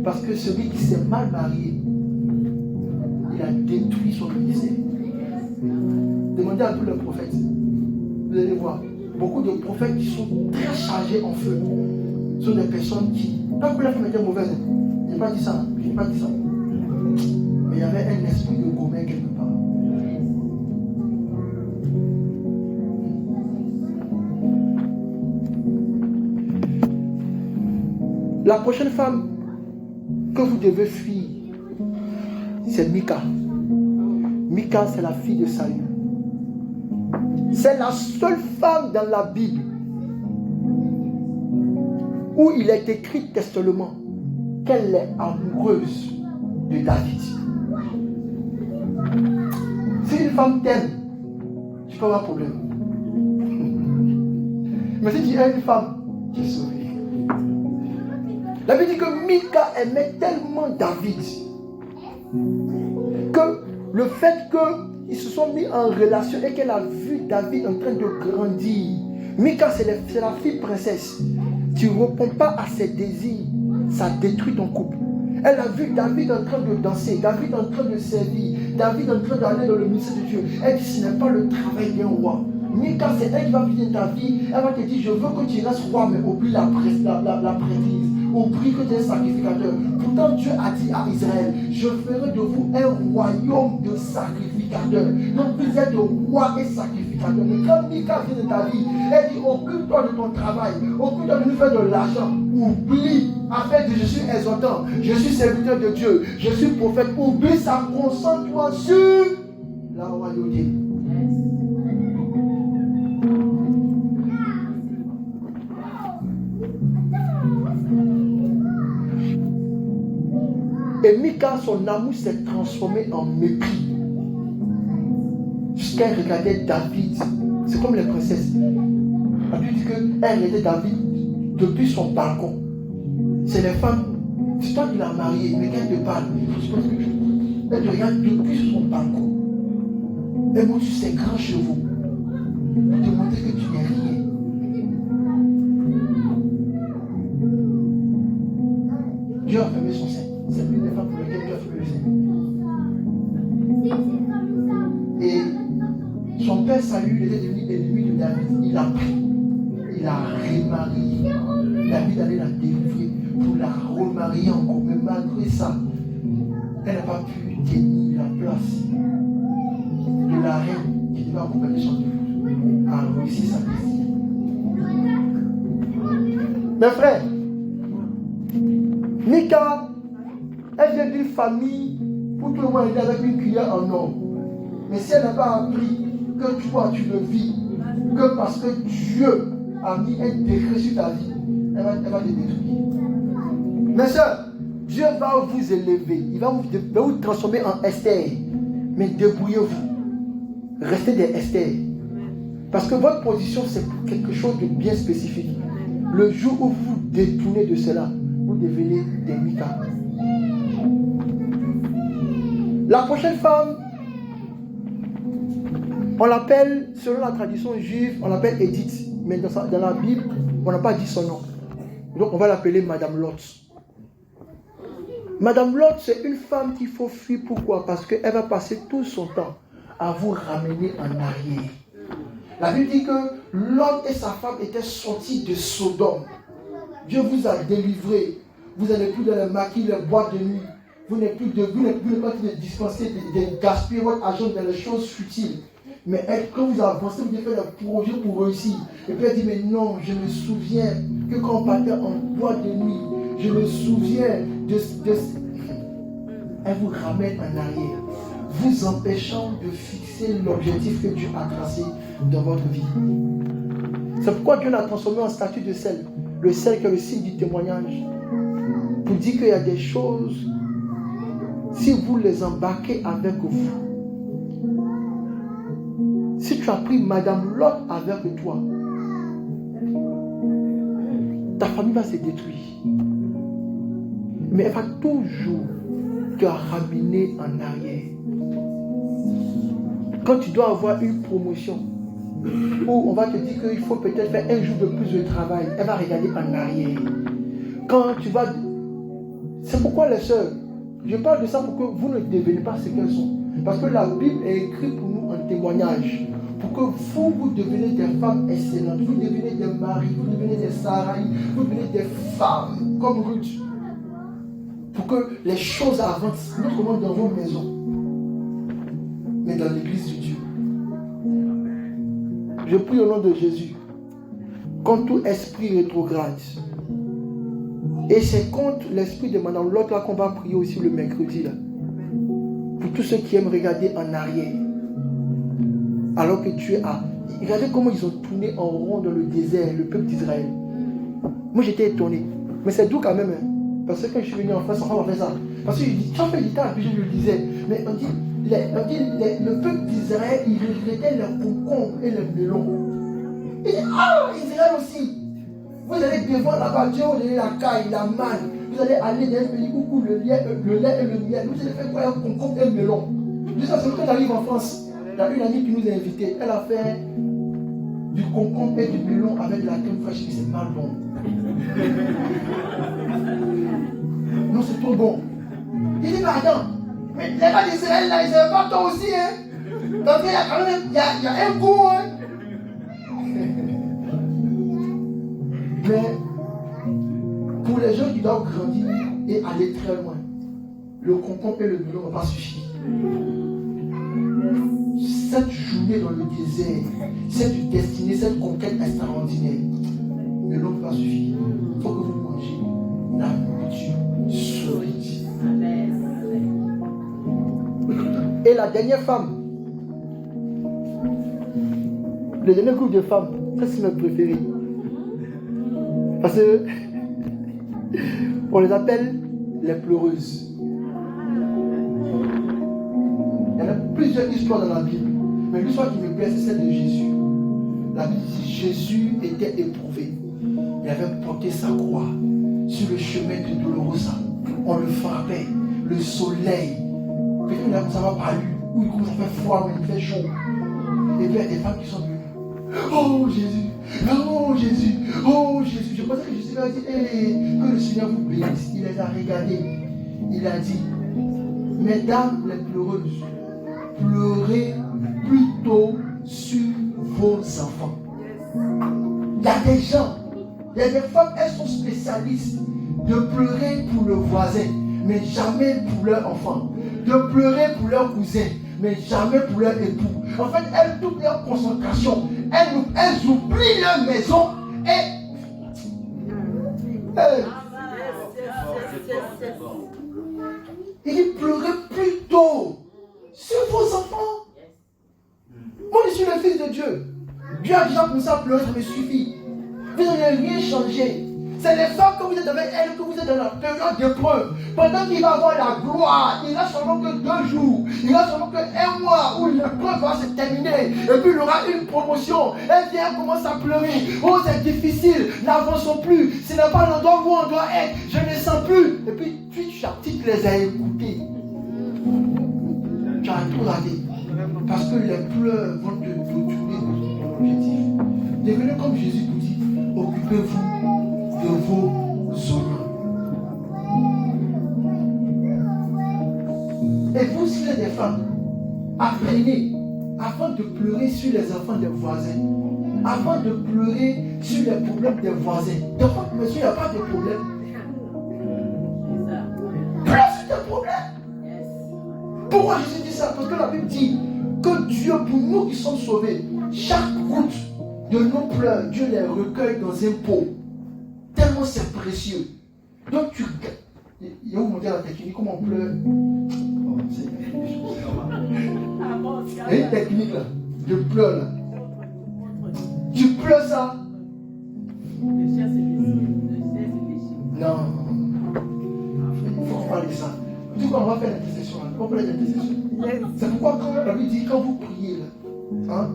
Parce que celui qui s'est mal marié, il a détruit son ministère. Demandez à tous les prophètes. Vous allez voir, beaucoup de prophètes qui sont très chargés en feu sont des personnes qui, tant que la femme était mauvaise, je n'ai pas dit ça, je n'ai pas dit ça. Mais il y avait un esprit de Gomère quelque part. La prochaine femme que vous devez fuir, c'est Mika. Mika, c'est la fille de Saül. C'est la seule femme dans la Bible où il est écrit textuellement qu'elle est amoureuse de David. Si une femme t'aime, tu peux avoir un problème. Mais si tu aimes une femme, tu es sauvé. La Bible dit que Mika aimait tellement David que le fait qu'ils se sont mis en relation et qu'elle a vu David en train de grandir. Mika, c'est la fille princesse. Tu ne réponds pas à ses désirs, ça détruit ton couple. Elle a vu David en train de danser, David en train de servir, David en train d'aller dans le ministère de Dieu. Elle dit, ce n'est pas le travail d'un roi. Mika, c'est elle qui va vivre ta vie. Elle va te dire, je veux que tu restes roi, mais oublie la prêtrise. Oublie que tu es sacrificateur. Pourtant, Dieu a dit à Israël, je ferai de vous un royaume de sacrificateurs. Donc, vous êtes de rois et sacrificateurs. Mais quand Mika vient de ta vie, elle dit, occupe-toi de ton travail, occupe-toi de nous faire de l'argent. Oublie, afin de je suis exhortant, je suis serviteur de Dieu, je suis prophète. Oublie ça, concentre-toi sur la royauté. Et Mika, son amour s'est transformé en mépris. Jusqu'à elle regardait David. C'est comme les princesses. La Bible dit qu'elle regardait David depuis son balcon. C'est les femmes. C'est toi qui l'as marié, mais qu'elle te parle. Elle te regarde depuis son balcon. Elle montre ses grands chevaux. Pour te montrer que tu n'es rien. Dieu a fermé son sein. C'est l'une des femmes pour lesquelles Dieu a fermé le sein. Et son père Saül était devenu ennemi de David. Il a pris. Il a remarié. David allait la délivrer pour la remarier encore. Mais malgré ça, elle n'a pas pu tenir la place de la reine qui devait accompagner son épouse à réussir sa destinée. Mes frères, Mika, elle vient d'une famille où tout le monde était avec une cuillère en or. Mais si elle n'a pas appris que toi tu le vis, que parce que Dieu a mis un décret sur ta vie, elle va te détruire. Mes soeurs, Dieu va vous élever, il va vous transformer en Esther. Mais débrouillez-vous. Restez des Esther. Parce que votre position, c'est quelque chose de bien spécifique. Le jour où vous détournez de cela, vous devenez des Mika. La prochaine femme, on l'appelle, selon la tradition juive, on l'appelle Édith. Mais dans la Bible, on n'a pas dit son nom. Donc on va l'appeler Madame Lot. Madame Lot, c'est une femme qu'il faut fuir. Pourquoi? Parce qu'elle va passer tout son temps à vous ramener en arrière. La Bible dit que Lot et sa femme étaient sortis de Sodome. Dieu vous a délivré. Vous n'allez plus dans les maquis, les boîtes de nuit. Vous n'êtes plus de dispenser, de gaspiller votre argent dans les choses futiles. Mais quand vous avancez, vous devez faire des projets pour réussir. Et puis elle dit, mais non, je me souviens que quand on partait en boîte de nuit, je me souviens de... Elle vous ramène en arrière, vous empêchant de fixer l'objectif que Dieu a tracé dans votre vie. C'est pourquoi Dieu l'a transformé en statue de sel. Le sel qui est le signe du témoignage. Pour dire qu'il y a des choses, si vous les embarquez avec vous, si tu as pris Madame Lot avec toi, ta famille va se détruire. Mais elle va toujours te ramener en arrière. Quand tu dois avoir une promotion, où on va te dire qu'il faut peut-être faire un jour de plus de travail, elle va regarder en arrière. Quand tu vas... C'est pourquoi les sœurs, je parle de ça pour que vous ne devenez pas ce qu'elles sont. Parce que la Bible est écrite pour nous en témoignage. Pour que vous devenez des femmes excellentes, vous devenez des maris, vous devenez des Sarai, vous devenez des femmes comme Ruth. Pour que les choses avancent, non seulement dans vos maisons, mais dans l'église de Dieu. Je prie au nom de Jésus, contre tout esprit rétrograde. Et c'est contre l'esprit de Madame Lot là qu'on va prier aussi le mercredi là. Pour tous ceux qui aiment regarder en arrière. Alors que Dieu a... Regardez comment ils ont tourné en rond dans le désert, le peuple d'Israël. Moi j'étais étonné. Mais c'est doux quand même. Hein. Parce que quand je suis venu en France, on va faire ça. Parce que je dis, tu as fait du temps, puis je le disais. Mais on dit le peuple d'Israël, il regrettait les concombres et les melons. Il dit, ah, Israël aussi. Vous allez devant là-bas, Dieu vous donne la caille, la manne. Vous allez aller dans un pays où le lait et le miel. Vous allez faire quoi? Un concombre et un melon. Jusqu'à ce qu'on arrive en France. Il y a une amie qui nous a invités. Elle a fait du concombre et du melon avec la crème fraîche. C'est pas bon. Non, c'est trop bon. Il dit, mais attends, mais les gars d'Israël là, ils ne savent pas toi aussi, hein. Donc il y a quand même, il y a un goût, hein. Mais pour les gens qui doivent grandir et aller très loin, le concombre et le melon ne vont pas suffire. Cette journée dans le désert, cette destinée, cette conquête extraordinaire, le melon ne va pas suffire. Il faut que vous mangez la nourriture solide. Et la dernière femme, le dernier groupe de femmes, ça c'est notre préféré. Parce que on les appelle les pleureuses. Il y en a plusieurs histoires dans la Bible, mais l'histoire qui me plaît, c'est celle de Jésus. La Bible dit Jésus était éprouvé. Il avait porté sa croix sur le chemin de Dolorosa. On le frappait, le soleil. Peut-être qu'il a commencé à avoir palu, ou il commence à faire froid, mais il fait chaud. Et puis il y a des femmes qui sont venues. Oh Jésus, oh Jésus, oh Jésus. Je pensais que Jésus a dit, hey, que le Seigneur vous bénisse. Il les a regardés. Il a dit, mesdames les pleureuses, pleurez plutôt sur vos enfants. Il y a des gens, il y a des femmes, elles sont spécialistes de pleurer pour le voisin, mais jamais pour leur enfant. De pleurer pour leur cousin, mais jamais pour leur époux. En fait, elles, toute leur concentration, elles oublient leur maison et... Il dit pleurez plutôt sur vos enfants. Moi, je suis le fils de Dieu. Dieu a déjà commencé à pleurer, ça me suffit. Vous n'avez rien changé. C'est les femmes que vous êtes avec elles, que vous êtes dans la période d'épreuve. Pendant qu'il va avoir la gloire, il n'a seulement que 2 jours, il n'a seulement que 1 mois où l'épreuve va se terminer. Et puis il aura une promotion. Elle vient, elle commence à pleurer. Oh, c'est difficile, n'avançons plus. Ce n'est pas l'endroit où on doit être. Je ne sens plus. Et puis tu les as écoutés. Tu as tout raté. Parce que les pleurs vont te détourner de ton objectif. Devenez comme Jésus vous dit, occupez-vous de vos oignons. Et vous, si vous êtes des femmes, apprenez avant de pleurer sur les enfants des voisins, avant de pleurer sur les problèmes des voisins. De fois, monsieur, il n'y a pas de problème. Pleure sur tes problèmes. Pourquoi Jésus dit ça? Parce que la Bible dit que Dieu, pour nous qui sommes sauvés, chaque goutte de nos pleurs, Dieu les recueille dans un pot. Tellement c'est précieux. Donc tu... Il y a où monter la technique, comment on pleure. Oh, c'est il y a une technique là, de pleurs là. Tu pleures ça. Non. Il faut qu'on parle de ça. Du coup, on va faire l'intercession. On va faire l'intercession. C'est pourquoi quand la Bible dit, quand vous priez là, hein,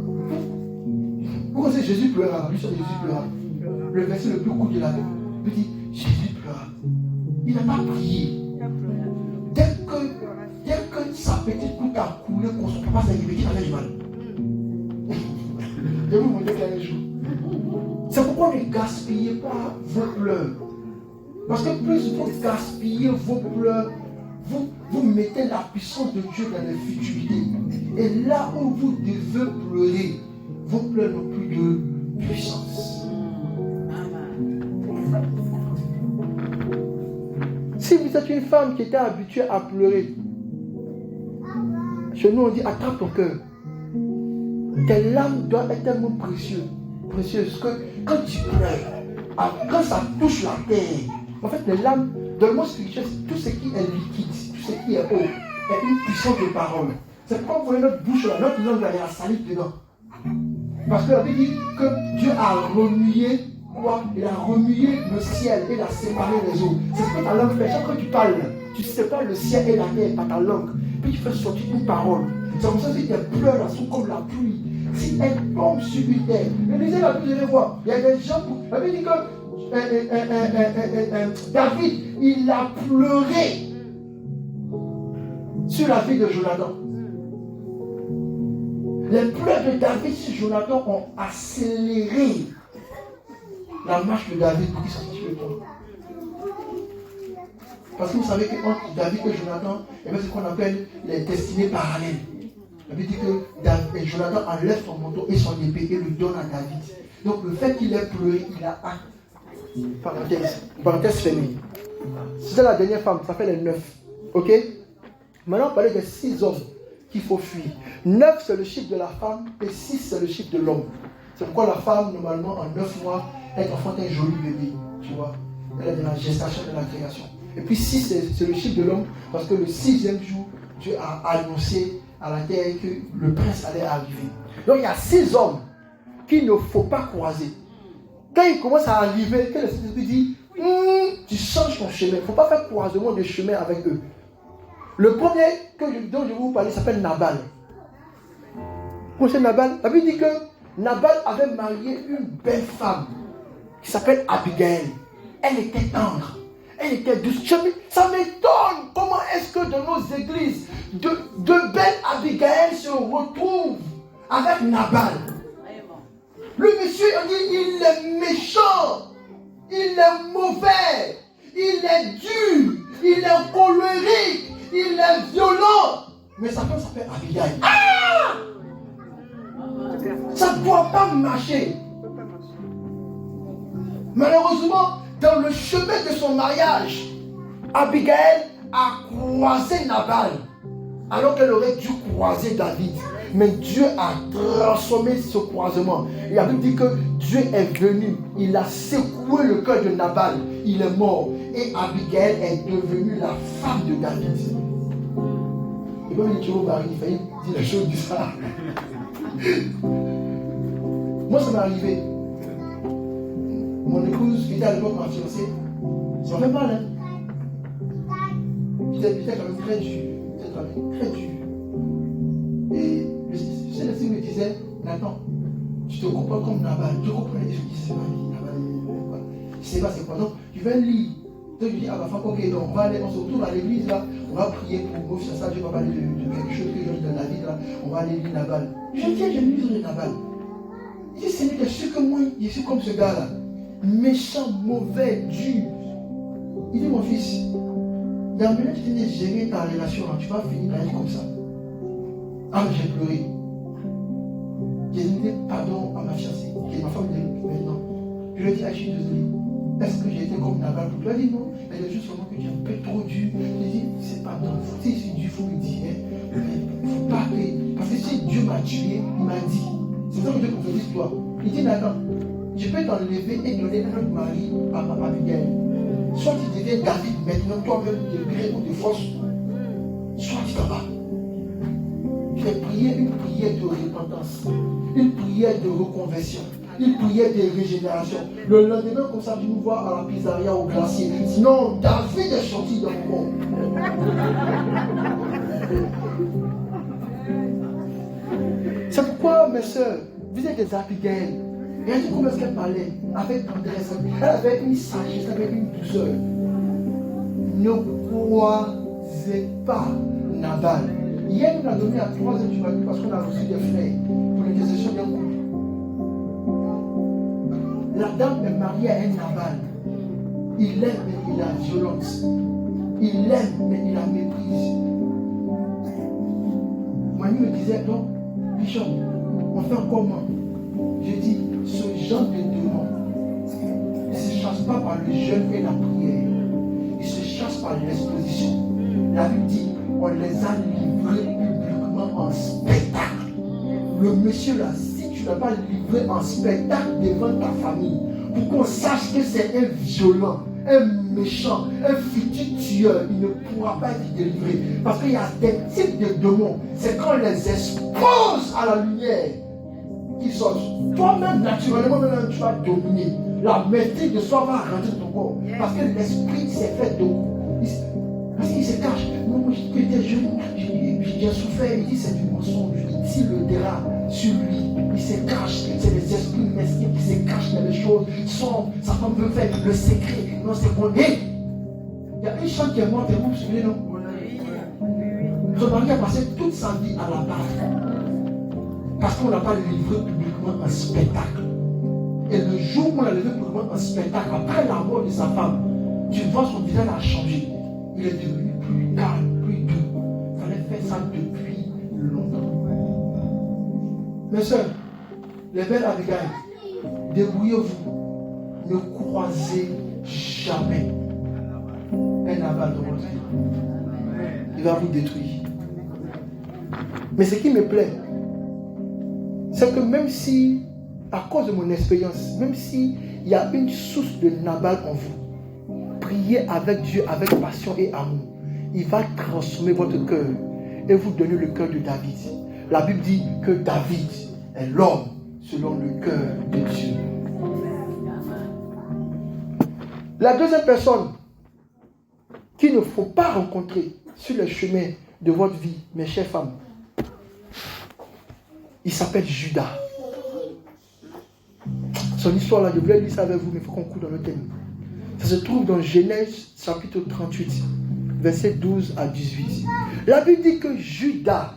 vous connaissez Jésus pleura, lui sur Jésus pleura. Le verset le plus court de la Bible. Il dit, Jésus pleura. Il n'a pas prié. Dès que sa petite goutte a coulé, qu'on son papa s'est réveillé, il avait du mal. Je vais vous montrer un jour. C'est pourquoi ne gaspillez pas vos pleurs. Parce que plus vous gaspillez vos pleurs, vous mettez la puissance de Dieu dans les futurités. Et là où vous devez pleurer, vos pleurs n'ont plus de puissance. Si vous êtes une femme qui était habituée à pleurer, chez nous on dit attrape ton cœur. Tes larmes doivent être tellement précieuses que quand tu pleures, quand ça touche la terre, en fait les larmes, dans le monde spirituel, tout ce qui est liquide, tout ce qui est eau, est une puissance de parole. C'est pourquoi vous voyez notre bouche là, notre langue là, il y a la salive dedans. Parce que la Bible dit que Dieu a remué quoi? Il a remué le ciel et il a séparé les eaux. C'est ce que ta langue fait. Chaque fois que tu parles, tu sépares le ciel et la terre par ta langue. Puis tu fais sortir une parole. C'est comme ça que tes pleurs là sont comme la pluie. Si elles tombent sur une terre, mais lisez la Bible, vous allez voir. Il y a des gens, la Bible dit que David, il a pleuré sur la vie de Jonathan. Les pleurs de David sur Jonathan ont accéléré la marche de David pour qu'il sorte sur le trône. Parce que vous savez qu'entre David et Jonathan, il y a ce qu'on appelle les destinées parallèles. Ça veut dire que Jonathan enlève son manteau et son épée et le donne à David. Donc le fait qu'il ait pleuré, il a acte. Parenthèse fermée. C'est la dernière femme, ça fait les 9. Ok? Maintenant on parlait des 6 hommes qu'il faut fuir. 9 c'est le chiffre de la femme et 6 c'est le chiffre de l'homme. C'est pourquoi la femme, normalement, en 9 mois, elle enfante un joli bébé. Tu vois? Elle est dans la gestation de la création. Et puis 6 c'est le chiffre de l'homme parce que le 6e jour, Dieu a annoncé à la terre que le prince allait arriver. Donc il y a 6 hommes qu'il ne faut pas croiser. Quand ils commencent à arriver, que le Saint-Esprit dit, tu changes ton chemin. Il ne faut pas faire croisement de chemin avec eux. Le premier dont je vais vous parler s'appelle Nabal. Vous connaissez Nabal? La Bible dit que Nabal avait marié une belle femme qui s'appelle Abigail. Elle était tendre. Elle était douce. Ça m'étonne comment est-ce que dans nos églises, de belles Abigail se retrouvent avec Nabal. Le monsieur, il est méchant, il est mauvais, il est dur, il est colérique, il est violent. Mais sa femme s'appelle Abigail. Ah! Ça ne doit pas marcher. Malheureusement, dans le chemin de son mariage, Abigail a croisé Nabal, alors qu'elle aurait dû croiser David. Mais Dieu a transformé ce croisement. Et la Bible dit que Dieu est venu, il a secoué le cœur de Nabal, il est mort. Et Abigail est devenue la femme de David. Et comme il dit au mari, il fallait dire les choses du ça. Moi, ça m'est arrivé. Mon épouse, qui était à l'époque ma fiancée, ça m'a fait mal. J'étais quand même très dur. Très dur. Et le Seigneur me disait, Nathan, tu te comprends comme Nabal. Tu comprends les choses. Je ne sais pas c'est quoi. Donc, tu vas lire. Donc, je dis à ma femme, ok, donc on se retrouve à l'église là, on va prier pour vous, ça, Dieu va parler de quelque chose que j'ai dans la vie là, on va aller lire Nabal. Je dis, tiens, j'ai lu sur Nabal. Il dit, Seigneur, t'es sûr que moi, je suis comme ce gars là, méchant, mauvais, dur. Il dit, mon fils, dans le moment que tu t'es géré ta relation, tu vas finir ta vie comme ça. Ah, j'ai pleuré. J'ai demandé pardon à ma fiancée, qui est ma femme maintenant. Je lui ai dit, ah, je suis désolé. Est-ce que j'ai été comme Nabal? Elle a dit non, mais les choses sont que tu es un peu trop dur. Je lui ai dit, c'est pas ton faute. Si c'est dur, il faut me dire. Mais il ne faut pas que. Parce que si Dieu m'a tué, il m'a dit. C'est ça que Dieu prophétise toi. Il dit, Nathan, je peux t'enlever et donner un autre mari à ma Abigail. Soit tu deviens David maintenant, toi-même, de gré ou de force. Soit tu t'en vas. J'ai prié une prière de repentance, une prière de reconversion, une prière de régénération. Le lendemain, comme ça, tu nous vois à la pizzeria au glacier. Sinon, David est sorti dans le monde. C'est pourquoi, mes soeurs, vous êtes des Abigail. Et elle dit comment est-ce qu'elle parlait? Avec tendresse. Elle avait une sagesse, elle avait une douceur. Ne croisez pas Nabal. Hier, nous l'a donné à 3h du matin parce qu'on a reçu des frères pour l'intercession d'un couple. La dame est mariée à un Nabal. Il aime, mais il a violence. Il aime, mais il a méprise. Manu me disait, donc, Bishop, on fait comment? J'ai dit, ce genre de démon ne se chasse pas par le jeûne et la prière. Il se chasse par l'exposition. La Bible dit, on les a livrés publiquement en spectacle. Le monsieur là, si tu ne l'as pas livré en spectacle devant ta famille, pour qu'on sache que c'est un violent, un méchant, un futur tueur, il ne pourra pas être délivré. Parce qu'il y a des types de démons. C'est quand on les expose à la lumière qu'ils sortent. Toi-même, naturellement, même, tu vas dominer. La maîtrise de soi va rentrer dans ton corps. Parce que l'esprit s'est fait de. Parce qu'il se cache. Non, moi je j'ai souffert. Il dit c'est du mensonge. Il tire le drap sur lui. Il se cache. C'est les esprits mesquins qui se cachent dans les choses sombres. Sa femme veut faire le secret. Non, c'est bon. Hey! Il y a une chambre qui est morte. Vous vous souvenez, non? Son mari a passé toute sa vie à la barre. Parce qu'on n'a pas livré publiquement un spectacle. Et le jour où on a livré publiquement un spectacle, après la mort de sa femme, tu vois son visage a changé. Il est devenu plus calme, plus doux. Il fallait faire ça depuis longtemps. Mes soeurs, les belles Abigail, débrouillez-vous. Ne croisez jamais un aval de votre vie. Il va vous détruire. Mais ce qui me plaît, c'est que même si, à cause de mon expérience, même s'il y a une source de Nabal en vous, priez avec Dieu, avec passion et amour. Il va transformer votre cœur et vous donner le cœur de David. La Bible dit que David est l'homme selon le cœur de Dieu. La deuxième personne qu'il ne faut pas rencontrer sur le chemin de votre vie, mes chères femmes, il s'appelle Judas. Son histoire là, je voulais lire ça avec vous, mais il faut qu'on coule dans le thème. Ça se trouve dans Genèse chapitre 38, versets 12 à 18. La Bible dit que Judas,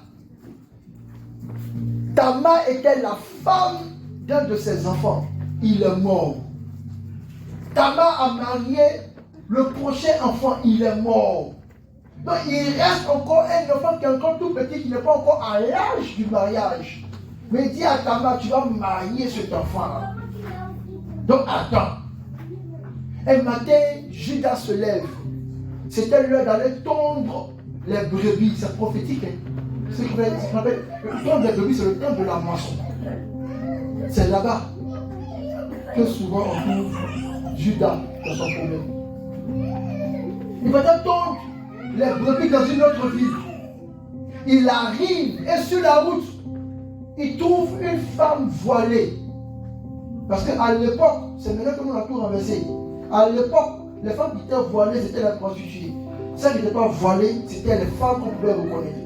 Tamar était la femme d'un de ses enfants. Il est mort. Tamar a marié le prochain enfant, il est mort. Donc il reste encore un enfant qui est encore tout petit, qui n'est pas encore à l'âge du mariage. Mais il dit à Tamar, tu vas marier cet enfant-là. Donc attends. Un matin, Judas se lève. C'était l'heure d'aller tondre les brebis. C'est prophétique. Hein? C'est ce qu'on appelle tondre les brebis, c'est le temps de la moisson. C'est là-bas que souvent on trouve Judas dans son problème. Il va tondre les brebis dans une autre ville. Il arrive et sur la route, il trouve une femme voilée. Parce qu'à l'époque, c'est maintenant que nous avons tout renversé. À l'époque, les femmes qui étaient voilées, c'était les prostituées. Celles qui n'étaient pas voilées, c'était les femmes qu'on pouvait reconnaître.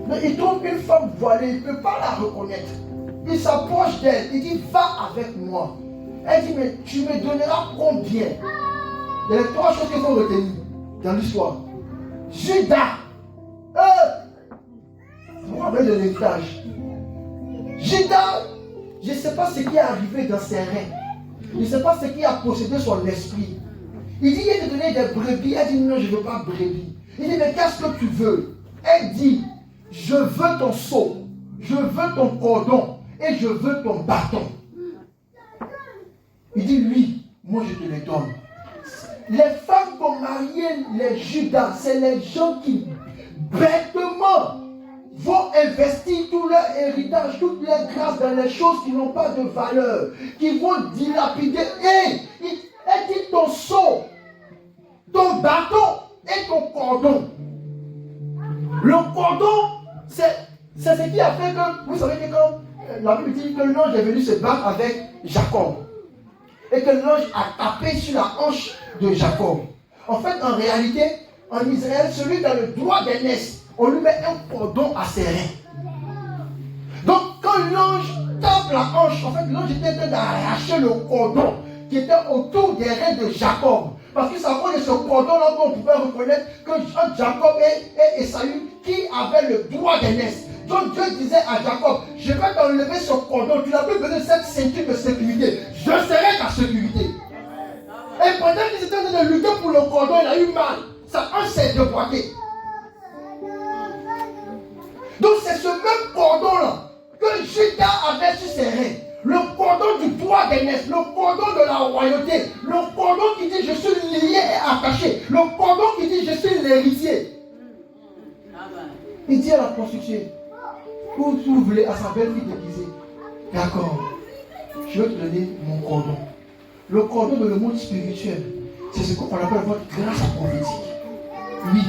Mais il trouve une femme voilée, il ne peut pas la reconnaître. Il s'approche d'elle, il dit, va avec moi. Elle dit, mais tu me donneras combien? Il y a les trois choses qu'il faut retenir dans l'histoire. Judas, vous vous rappelez de l'héritage. Judas, je ne sais pas ce qui est arrivé dans ses reins. Je ne sais pas ce qui a possédé son esprit. Il dit, il te donné des brebis. Elle dit, non, je ne veux pas brebis. Il dit, mais qu'est-ce que tu veux? Elle dit, je veux ton seau, je veux ton cordon et je veux ton bâton. Il dit, oui, moi je te les donne. Les femmes qui ont marié les Judas, c'est les gens qui, bêtement, vont investir tout leur héritage, toutes les grâces dans les choses qui n'ont pas de valeur, qui vont dilapider. Et elle dit ton seau, ton bâton et ton cordon. Le cordon, c'est ce qui a fait que, vous savez que quand la Bible dit que l'ange est venu se battre avec Jacob, et que l'ange a tapé sur la hanche de Jacob. En fait, en réalité, en Israël, celui qui a le droit d'aînesse, on lui met un cordon à ses reins. Donc, quand l'ange tape la hanche, en fait, l'ange était en train d'arracher le cordon qui était autour des reins de Jacob. Parce que c'est à cause de ce cordon-là qu'on pouvait reconnaître que Jacob et Esaü, qui avaient le droit d'aînesse. Donc, Dieu disait à Jacob, je vais t'enlever ce cordon, tu n'as plus besoin de cette ceinture de sécurité. Je serai ta sécurité. Et pendant qu'il était en train de lutter pour le cordon, il a eu mal. Sa hanche s'est déboîtée. Donc c'est ce même cordon-là que Judas avait sur ses reins. Le cordon du droit d'aînesse, le cordon de la royauté, le cordon qui dit je suis lié et attaché, le cordon qui dit je suis l'héritier. Il dit à la prostituée, où vous voulez à sa belle-fille déguisée. D'accord, je vais te donner mon cordon. Le cordon de le monde spirituel, c'est ce qu'on appelle votre grâce prophétique. Oui,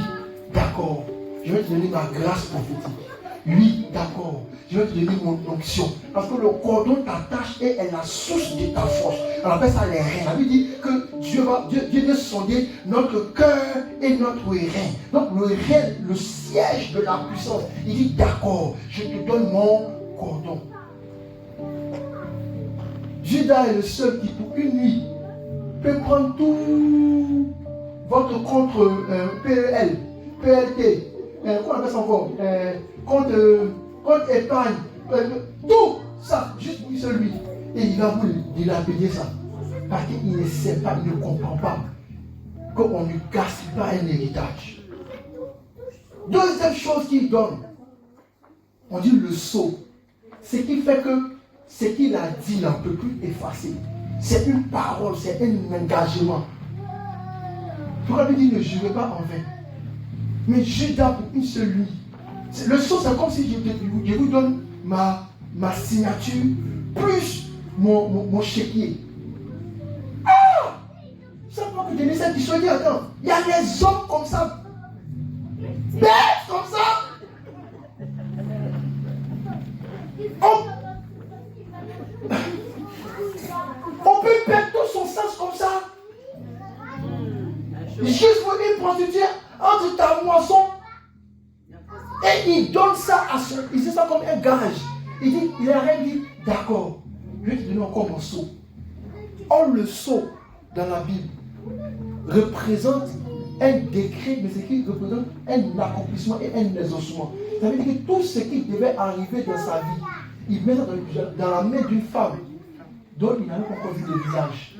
d'accord, je vais te donner ma grâce prophétique. Oui, d'accord, je vais te donner mon onction. Parce que le cordon t'attache et est la source de ta force. On appelle ça les reins. La Bible dit que Dieu veut sonder notre cœur et notre rein. Donc le rein, le siège de la puissance. Il dit d'accord, je te donne mon cordon. Judas est le seul qui pour une nuit peut prendre tout votre compte PEL, PLT, comment on appelle ça encore, compte épargne, tout ça, juste pour celui. Et il va vous dilapider ça. Parce qu'il ne sait pas, il ne comprend pas qu'on ne casse pas un héritage. Deuxième chose qu'il donne, on dit le sceau. Ce qui fait que ce qu'il a dit n'en peut plus effacer. C'est une parole, c'est un engagement. Pourquoi lui dit ne jurez pas en vain? Mais Judas pour une seule nuit. Le sceau, c'est comme si je vous donne ma signature plus mon chéquier. Ah! Ça peut vous donner cette histoire. Attends, il y a des hommes comme ça, bêtes comme ça. On peut perdre tout son sens comme ça. Juste pour une prostituée entre ta moisson. Et il donne ça à son. Il dit ça comme un gage. Il a rien dit, d'accord, je vais te donner encore mon sceau. Or, le sceau dans la Bible représente un décret, mais ce qui représente un accomplissement et un exaucement. Ça veut dire que tout ce qui devait arriver dans sa vie, il met ça dans la main d'une femme dont il n'avait pas encore vu le visage.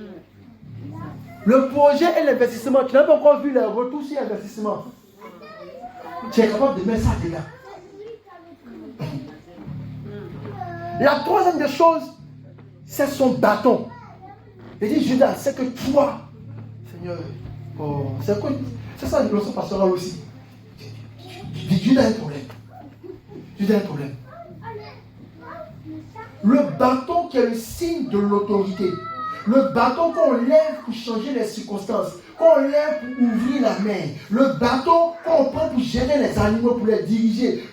Le projet et l'investissement, tu n'as pas encore vu le retour sur l'investissement. Tu es capable de mettre ça dedans. La troisième des choses, c'est son bâton. Il dit, Judas, c'est que toi, Seigneur, c'est quoi? C'est ça une leçon pastorale aussi. Judas a un problème. Judas a un problème. Le bâton qui est le signe de l'autorité. Le bâton qu'on lève pour changer les circonstances. Qu'on lève pour ouvrir la main. Le bâton qu'on prend pour gérer les animaux, pour les diriger.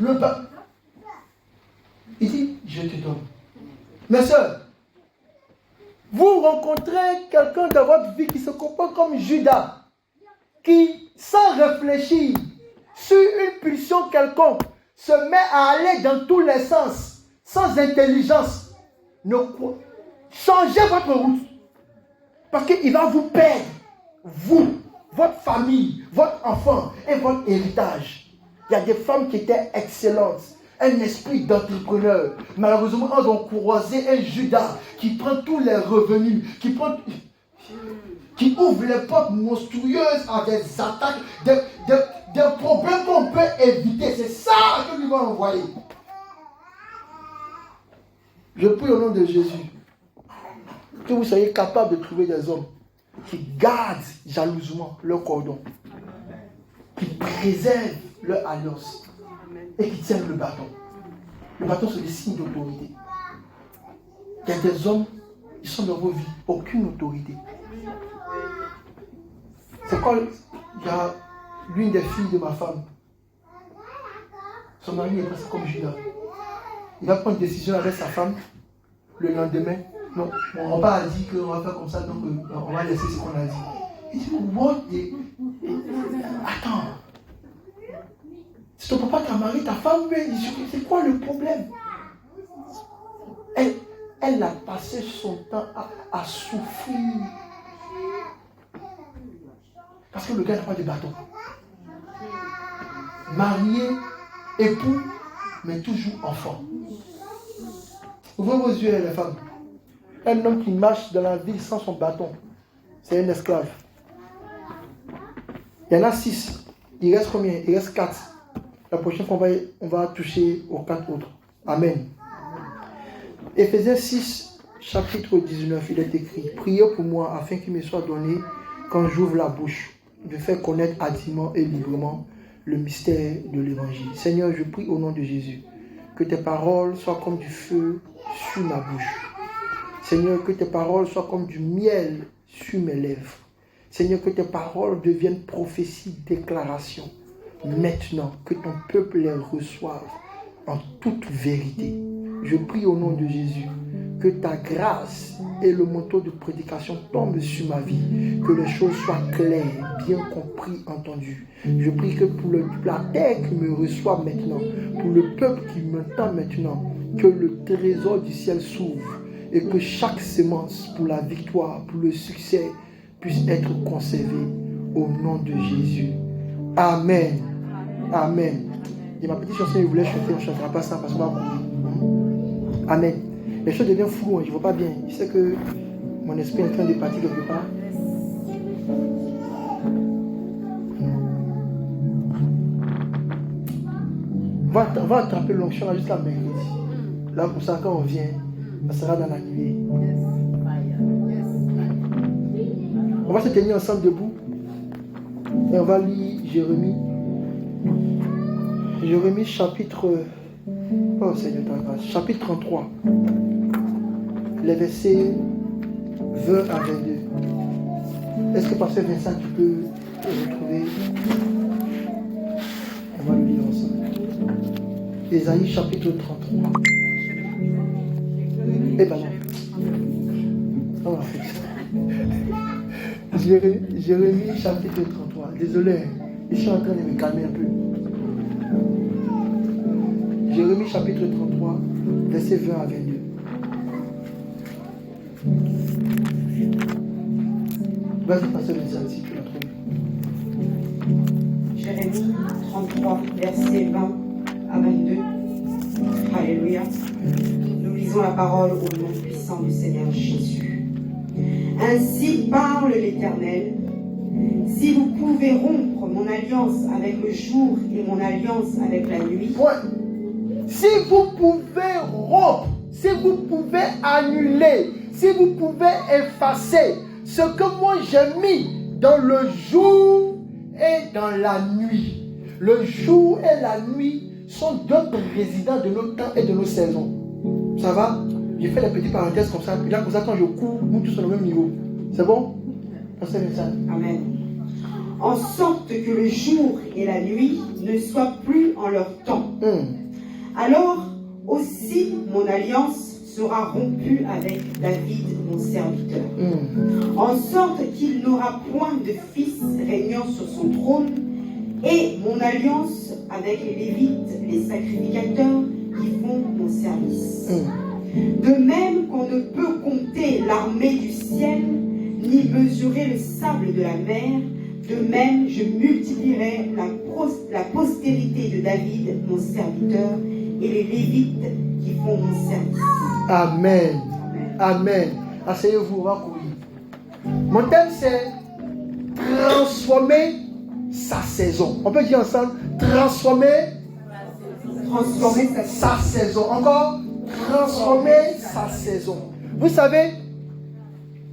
Il dit, je te donne. Mes soeurs, vous rencontrez quelqu'un dans votre vie qui se comporte comme Judas, qui, sans réfléchir, sur une pulsion quelconque, se met à aller dans tous les sens, sans intelligence. Changez votre route. Parce qu'il va vous perdre, vous, votre famille, votre enfant et votre héritage. Il y a des femmes qui étaient excellentes, un esprit d'entrepreneur. Malheureusement, elles ont croisé un Judas qui prend tous les revenus, qui ouvre les portes monstrueuses à des attaques, des problèmes qu'on peut éviter. C'est ça que lui va envoyer. Je prie au nom de Jésus que vous soyez capable de trouver des hommes qui gardent jalousement leur cordon, qui préservent leur alliance et qui tiennent le bâton. Le bâton, c'est des signes d'autorité. Il y a des hommes, ils sont dans vos vies, aucune autorité. C'est quand il y a l'une des filles de ma femme, son mari est presque comme Judas. Il va prendre une décision avec sa femme le lendemain. Non, mon papa a dit qu'on va faire comme ça, donc on va laisser ce qu'on a dit. Il dit, attends. Si ton papa t'a marié, ta femme, c'est quoi le problème? Elle a passé son temps à souffrir. Parce que le gars n'a pas de bâton. Marié, époux, mais toujours enfant. Ouvrez vos yeux, les femmes. Un homme qui marche dans la ville sans son bâton, c'est un esclave. Il y en a 6. Il reste combien? Il reste 4. La prochaine fois, on va toucher aux 4 autres. Amen. Éphésiens 6, chapitre 19, il est écrit: priez pour moi afin qu'il me soit donné, quand j'ouvre la bouche, de faire connaître hardiment et librement le mystère de l'évangile. Seigneur, je prie au nom de Jésus que tes paroles soient comme du feu sur ma bouche. Seigneur, que tes paroles soient comme du miel sur mes lèvres. Seigneur, que tes paroles deviennent prophétie, déclaration. Maintenant, que ton peuple les reçoive en toute vérité. Je prie au nom de Jésus que ta grâce et le manteau de prédication tombent sur ma vie, que les choses soient claires, bien comprises, entendues. Je prie que pour la terre qui me reçoit maintenant, pour le peuple qui m'entend maintenant, que le trésor du ciel s'ouvre et que chaque semence pour la victoire, pour le succès, puisse être conservée au nom de Jésus. Amen. Amen. Et ma petite chanson, il voulait chanter, on ne chantera pas ça parce qu'on va courir. Amen. Les choses deviennent floues, je ne vois pas bien. Je sais que mon esprit est en train de partir quelque part. Va attraper l'onction là jusqu'à mercredi. Là, pour ça, quand on vient, ça sera dans la nuit. On va se tenir ensemble debout. Et on va lire Jérémie. Jérémie chapitre... Oh Seigneur, ta grâce. Chapitre 33. Les versets 20 à 22. Est-ce que pasteur Vincent, tu peux le retrouver? On va le lire ensemble. Ésaïe chapitre 33. Eh ben non. On va faire ça. Jérémie chapitre 33. Désolé, je suis en train de me calmer un peu. Jérémie chapitre 33, versets 20 à 22. Vas-y, pasteur Vincent, si tu l'as trouvé. Jérémie 33, versets 20 à 22. Alléluia. Nous lisons la parole au nom puissant du Seigneur Jésus. Ainsi parle l'Éternel. Si vous pouvez rompre mon alliance avec le jour et mon alliance avec la nuit. Ouais. Si vous pouvez rompre, si vous pouvez annuler, si vous pouvez effacer ce que moi j'ai mis dans le jour et dans la nuit. Le jour et la nuit sont deux résidents de nos temps et de nos saisons. Ça va? J'ai fait les petites parenthèses comme ça. Là, comme ça, quand je cours, nous tous sur le même niveau. C'est bon? Pasteur Vincent. Amen. En sorte que le jour et la nuit ne soient plus en leur temps. Alors aussi mon alliance sera rompue avec David, mon serviteur. En sorte qu'il n'aura point de fils régnant sur son trône, et mon alliance avec les Lévites, les sacrificateurs qui font mon service. De même qu'on ne peut compter l'armée du ciel, ni mesurer le sable de la mer, de même je multiplierai la postérité de David, mon serviteur, et les Lévites qui font mon service. Amen. Amen. Asseyez-vous, on va courir. Mon thème c'est transformer sa saison. On peut dire ensemble, transformer sa saison. Encore, transformer sa saison. Vous savez,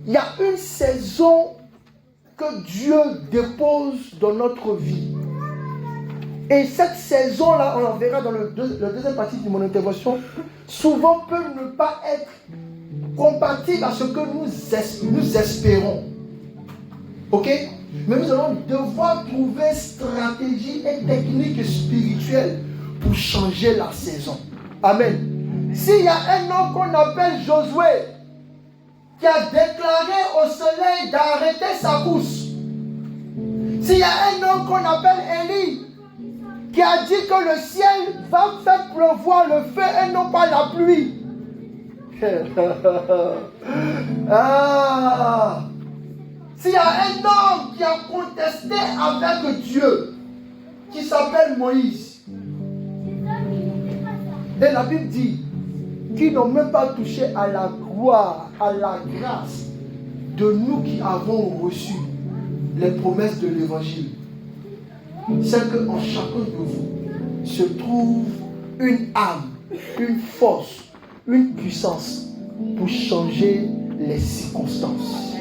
il y a une saison que Dieu dépose dans notre vie. Et cette saison-là, on en verra dans la deuxième partie de mon intervention, souvent peut ne pas être compatible à ce que nous espérons. Ok? Mais nous allons devoir trouver stratégie et techniques spirituelles pour changer la saison. Amen. S'il y a un homme qu'on appelle Josué, qui a déclaré au soleil d'arrêter sa course, s'il y a un homme qu'on appelle Élie, qui a dit que le ciel va faire pleuvoir le feu et non pas la pluie. S'il y a un homme qui a contesté avec Dieu, qui s'appelle Moïse, et la Bible dit qu'ils n'ont même pas touché à la gloire, à la grâce de nous qui avons reçu les promesses de l'évangile. C'est qu'en chacun de vous se trouve une âme, une force, une puissance pour changer les circonstances.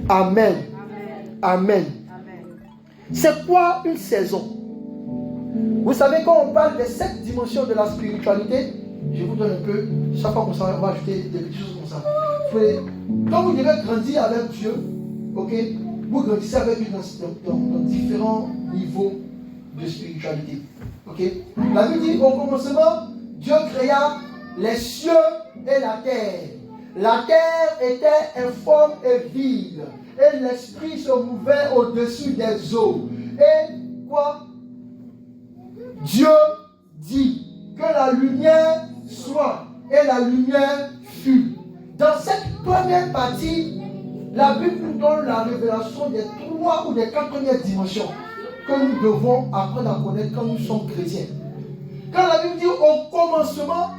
Amen. Amen. C'est quoi une saison? Vous savez, quand on parle des 7 dimensions de la spiritualité, je vous donne un peu, chaque fois qu'on va ajouter des petites choses comme ça. Quand vous devez grandir avec Dieu, ok, vous grandissez avec lui dans différents niveaux de spiritualité. Ok? La Bible dit au commencement, Dieu créa les cieux et la terre. La terre était informe et vide. Et l'esprit se mouvait au-dessus des eaux. Et quoi? Dieu dit que la lumière soit. Et la lumière fut. Dans cette première partie, la Bible nous donne la révélation des 3 ou des 4 premières dimensions que nous devons apprendre à connaître quand nous sommes chrétiens. Quand la Bible dit au commencement,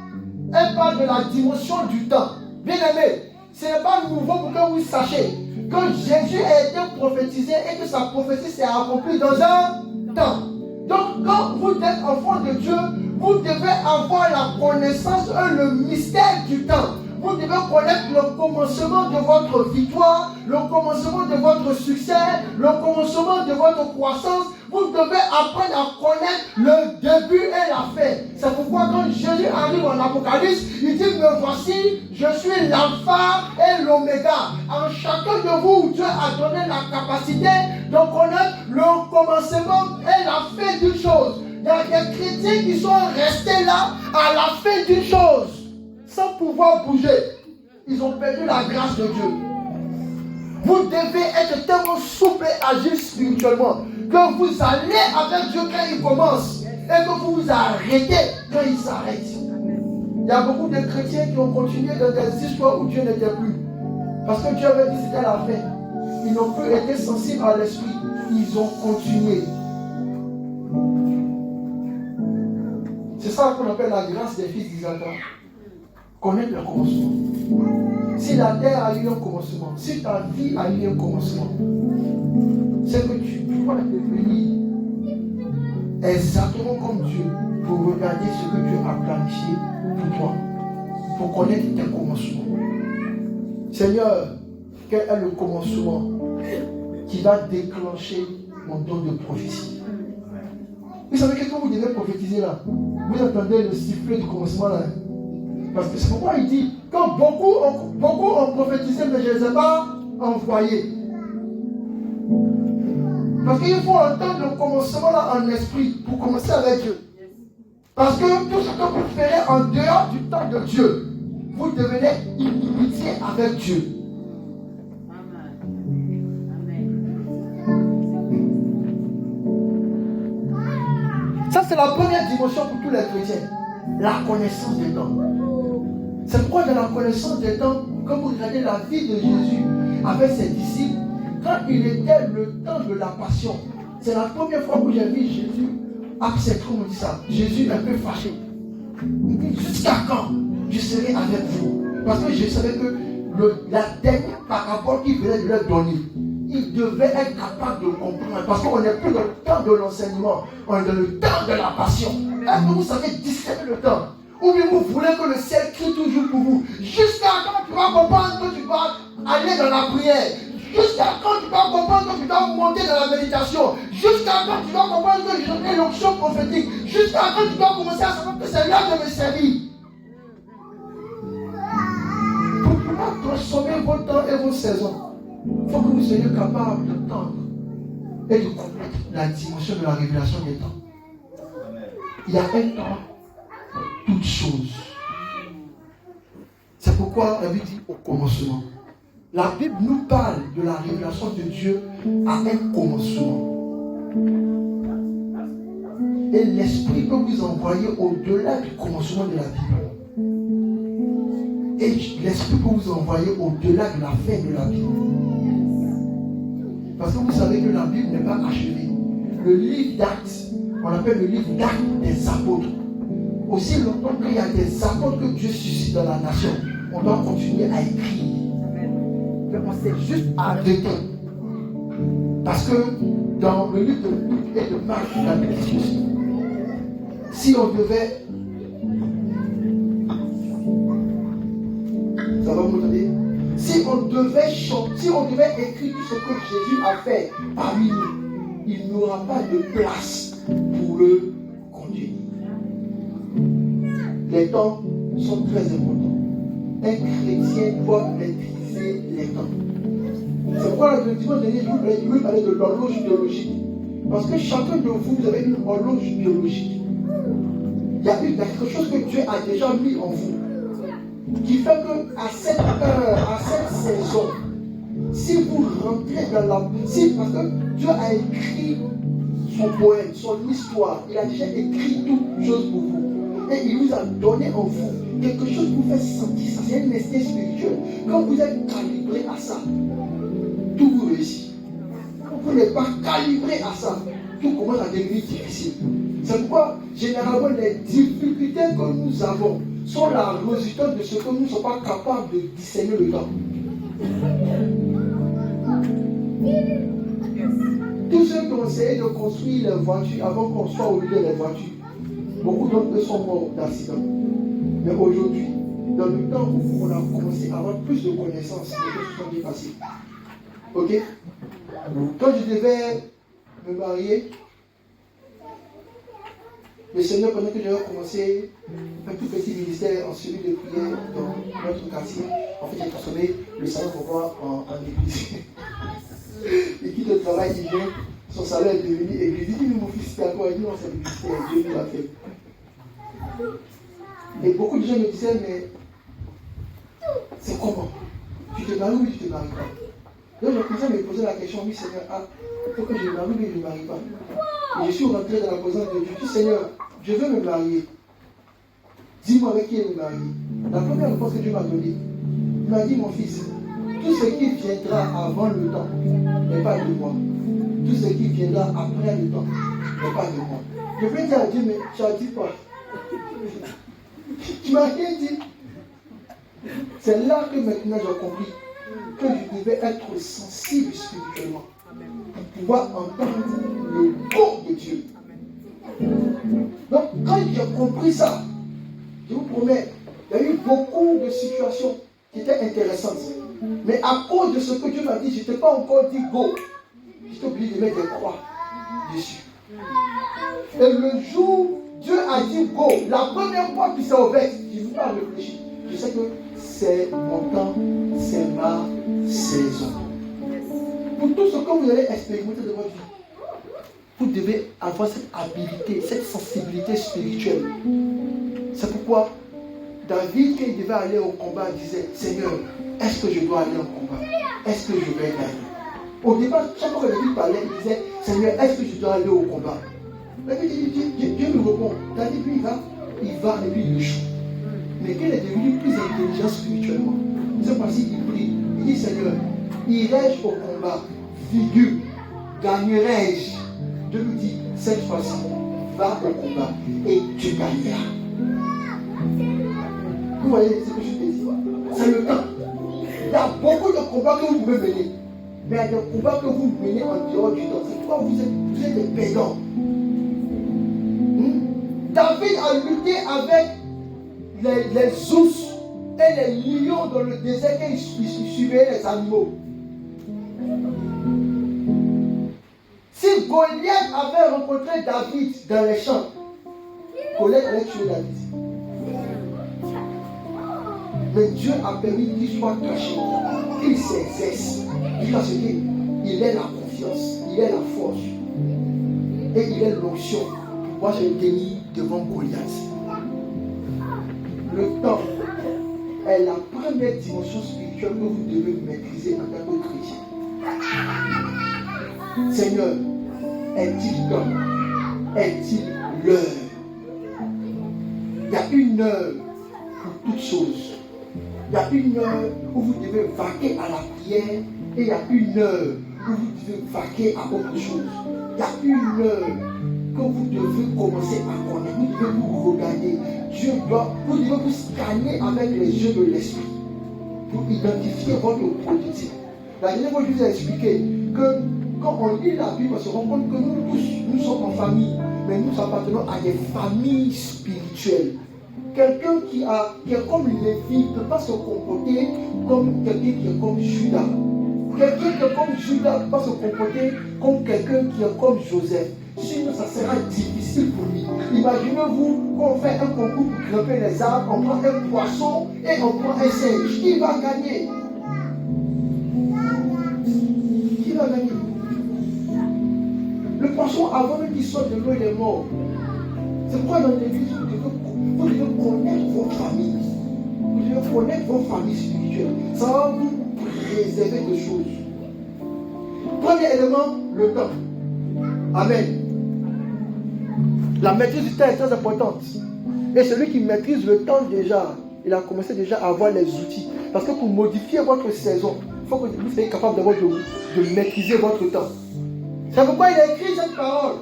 elle parle de la dimension du temps. Bien aimé, ce n'est pas nouveau pour que vous sachiez que Jésus a été prophétisé et que sa prophétie s'est accomplie dans un temps. Donc quand vous êtes enfant de Dieu, vous devez avoir la connaissance et le mystère du temps. Vous devez connaître le commencement de votre victoire, le commencement de votre succès, le commencement de votre croissance. Vous devez apprendre à connaître le début et la fin. C'est pourquoi quand Jésus arrive en Apocalypse, il dit, me voici, je suis l'alpha et l'oméga. En chacun de vous, Dieu a donné la capacité de connaître le commencement et la fin d'une chose. Il y a des chrétiens qui sont restés là à la fin d'une chose, sans pouvoir bouger. Ils ont perdu la grâce de Dieu. Vous devez être tellement souple et agile spirituellement que vous allez avec Dieu quand il commence et que vous vous arrêtez quand il s'arrête. Il y a beaucoup de chrétiens qui ont continué dans des histoires où Dieu n'était plus. Parce que Dieu avait dit que c'était la fin. Ils n'ont plus été sensibles à l'esprit. Ils ont continué. C'est ça qu'on appelle la grâce des fils d'Isaac. Connaître le commencement. Si la terre a eu un commencement, si ta vie a eu un commencement, c'est que tu dois devenir exactement comme Dieu pour regarder ce que Dieu a planifié pour toi, pour connaître tes commencements. Seigneur, quel est le commencement qui va déclencher mon don de prophétie? Vous savez qu'est-ce que vous devez prophétiser là? Vous entendez le sifflet du commencement là? Parce que c'est pourquoi il dit, quand beaucoup ont prophétisé, mais je ne les ai pas envoyés. Parce qu'il faut entendre le commencement là en esprit pour commencer avec Dieu. Parce que tout ce que vous ferez en dehors du temps de Dieu, vous devenez inimitié avec Dieu. Ça, c'est la première dimension pour tous les chrétiens. La connaissance des temps. C'est pourquoi dans la connaissance des temps, quand vous regardez la vie de Jésus avec ses disciples, quand il était le temps de la passion, c'est la première fois que j'ai vu Jésus accepter, comme on dit ça, Jésus un peu fâché. Il dit, jusqu'à quand je serai avec vous? Parce que je savais que la dernière parabole qu'il venait de leur donner, il devait être capable de comprendre. Parce qu'on n'est plus dans le temps de l'enseignement, on est dans le temps de la passion. Est-ce que vous savez discerner le temps? Ou bien vous voulez que le ciel crie toujours pour vous? Jusqu'à quand tu vas comprendre que tu vas aller dans la prière? Jusqu'à quand tu vas comprendre que tu dois monter dans la méditation? Jusqu'à quand tu vas comprendre que j'ai l'onction prophétique? Jusqu'à quand tu dois commencer à savoir que c'est l'heure de me servir? Pour pouvoir transformer vos temps et vos saisons, il faut que vous soyez capable de tendre et de comprendre la dimension de la révélation des temps. Il y a un temps pour toutes choses. C'est pourquoi la Bible dit au commencement. La Bible nous parle de la révélation de Dieu à un commencement. Et l'Esprit peut vous envoyer au-delà du commencement de la Bible. Et l'Esprit peut vous envoyer au-delà de la fin de la Bible. Parce que vous savez que la Bible n'est pas achevée. Le livre d'Actes, on appelle le livre d'Actes des apôtres. Aussi longtemps qu'il y a des apôtres que Dieu suscite dans la nation, on doit continuer à écrire. Mais on s'est juste arrêté. Parce que dans le livre de Luc et de Marc, la Bible dit ceci. Si on devait... Ça va vous donner? Si on devait chanter, si on devait écrire tout ce que Jésus a fait parmi nous, il n'y aura pas de place pour le conduire. Les temps sont très importants. Un chrétien doit maîtriser les temps. C'est pourquoi le dimanche dernier, je voulais parler de l'horloge biologique. Parce que chacun de vous, vous avez une horloge biologique. Il y a quelque chose que Dieu a déjà mis en vous. Qui fait qu'à cette heure, à cette saison, si vous rentrez dans la... parce que Dieu a écrit son poème, son histoire. Il a déjà écrit toutes choses pour vous. Et il vous a donné en vous quelque chose qui vous fait sentir ça. C'est un instinct spirituel. Quand vous êtes calibré à ça, tout vous réussit. Quand vous n'êtes pas calibré à ça, tout commence à devenir difficile. C'est pourquoi, généralement, les difficultés que nous avons sont la résultante de ce que nous ne sommes pas capables de discerner le temps. Tous ceux qui ont essayé de construire les voitures avant qu'on soit au milieu des voitures, beaucoup d'entre eux sont morts d'accident. Mais aujourd'hui, dans le temps où on a commencé à avoir plus de connaissances, les choses se sont bien passées. Ok? Quand je devais me marier, le Seigneur, pendant que j'avais commencé un tout petit ministère en suivi de prière dans notre quartier, en fait, j'ai transformé le salon pour voir en église. Il quitte le travail, il vient, son salaire est devenu église. Il dit, mon fils, c'est à quoi? Il dit, non, c'est le ministère, Dieu nous l'a fait. Et beaucoup de gens me disaient, mais c'est comment? Tu te maries ou tu ne te maries pas? Donc, je commençais à me poser la question, oui, Seigneur, il faut que je me marie ou je ne me marie pas? Et je suis rentré dans la présence de Dieu. Je dis, Seigneur, je veux me marier. Dis-moi avec qui je me marier. La première réponse que Dieu m'a donnée, il m'a dit, mon fils, tout ce qui viendra avant le temps n'est pas de moi. Tout ce qui viendra après le temps n'est pas de moi. Je vais dire à Dieu, mais tu as dit quoi? Tu m'as rien dit. C'est là que maintenant j'ai compris que je devais être sensible spirituellement pour pouvoir entendre le go de Dieu. Donc, quand j'ai compris ça, je vous promets, il y a eu beaucoup de situations qui étaient intéressantes. Mais à cause de ce que Dieu m'a dit, je n'étais pas encore dit go. J'étais obligé de mettre des croix dessus. Et le jour où Dieu a dit go, la première fois qu'il s'est ouvert, je ne veux pas réfléchir. Je sais que c'est mon temps, c'est ma saison. Pour tout ce que vous allez expérimenter de votre vie, vous devez avoir cette habilité, cette sensibilité spirituelle. C'est pourquoi David, quand il devait aller au combat, disait, Seigneur, est-ce que je dois aller au combat? Est-ce que je vais gagner? Au départ, chaque fois que David parlait, il disait, Seigneur, est-ce que je dois aller au combat? Dieu lui répond, David, lui, il va et puis il échoue. Mais qu'il est devenu plus intelligent spirituellement, cette fois-ci, il prie. Il dit, Seigneur, irai-je au combat? Figure, gagnerai-je? Dieu lui dit, cette fois-ci, va au combat et tu gagneras. Vous voyez ce que je te dis? C'est le temps. Il y a beaucoup de combats que vous pouvez mener. Mais il y a des combats que vous menez en dehors du temps. C'est pourquoi vous êtes des perdants. David a lutté avec les ours et les lions dans le désert et il suivait les animaux. Si Goliath avait rencontré David dans les champs, Goliath allait tuer David. Mais Dieu a permis qu'il soit caché, qu'il s'exerce, jusqu'à ce qu'il ait la confiance, il ait la force et il ait l'onction pour pouvoir se tenir devant Goliath. Le temps est la première dimension spirituelle que vous devez maîtriser en tant que chrétien. Seigneur, est-il temps? Est-il l'heure? Il y a une heure pour toutes choses. Il y a une heure où vous devez vaquer à la prière et il y a une heure où vous devez vaquer à autre chose. Il y a une heure que vous devez commencer à connaître. Vous devez vous regarder. Vous devez vous scanner avec les yeux de l'esprit pour identifier votre produit. La dernière fois, je vous ai expliqué que quand on lit la Bible, on se rend compte que nous tous, nous sommes en famille, mais nous appartenons à des familles spirituelles. Quelqu'un qui est comme Lévi ne peut pas se comporter comme quelqu'un qui est comme Judas. Quelqu'un qui est comme Judas ne peut pas se comporter comme quelqu'un qui est comme Joseph. Sinon, ça sera difficile pour lui. Imaginez-vous qu'on fait un concours pour grimper les arbres, on prend un poisson et on prend un singe. Qui va gagner? Qui va gagner? Le poisson, avant même qu'il sorte de l'eau, il est mort. C'est pourquoi dans l'église, vous devez connaître vos familles. Vous devez connaître vos familles spirituelles. Ça va vous préserver de choses. Premier élément, le temps. Amen. La maîtrise du temps est très importante. Et celui qui maîtrise le temps déjà, il a commencé déjà à avoir les outils. Parce que pour modifier votre saison, il faut que vous soyez capable d'abord de maîtriser votre temps. C'est pourquoi il a écrit cette parole.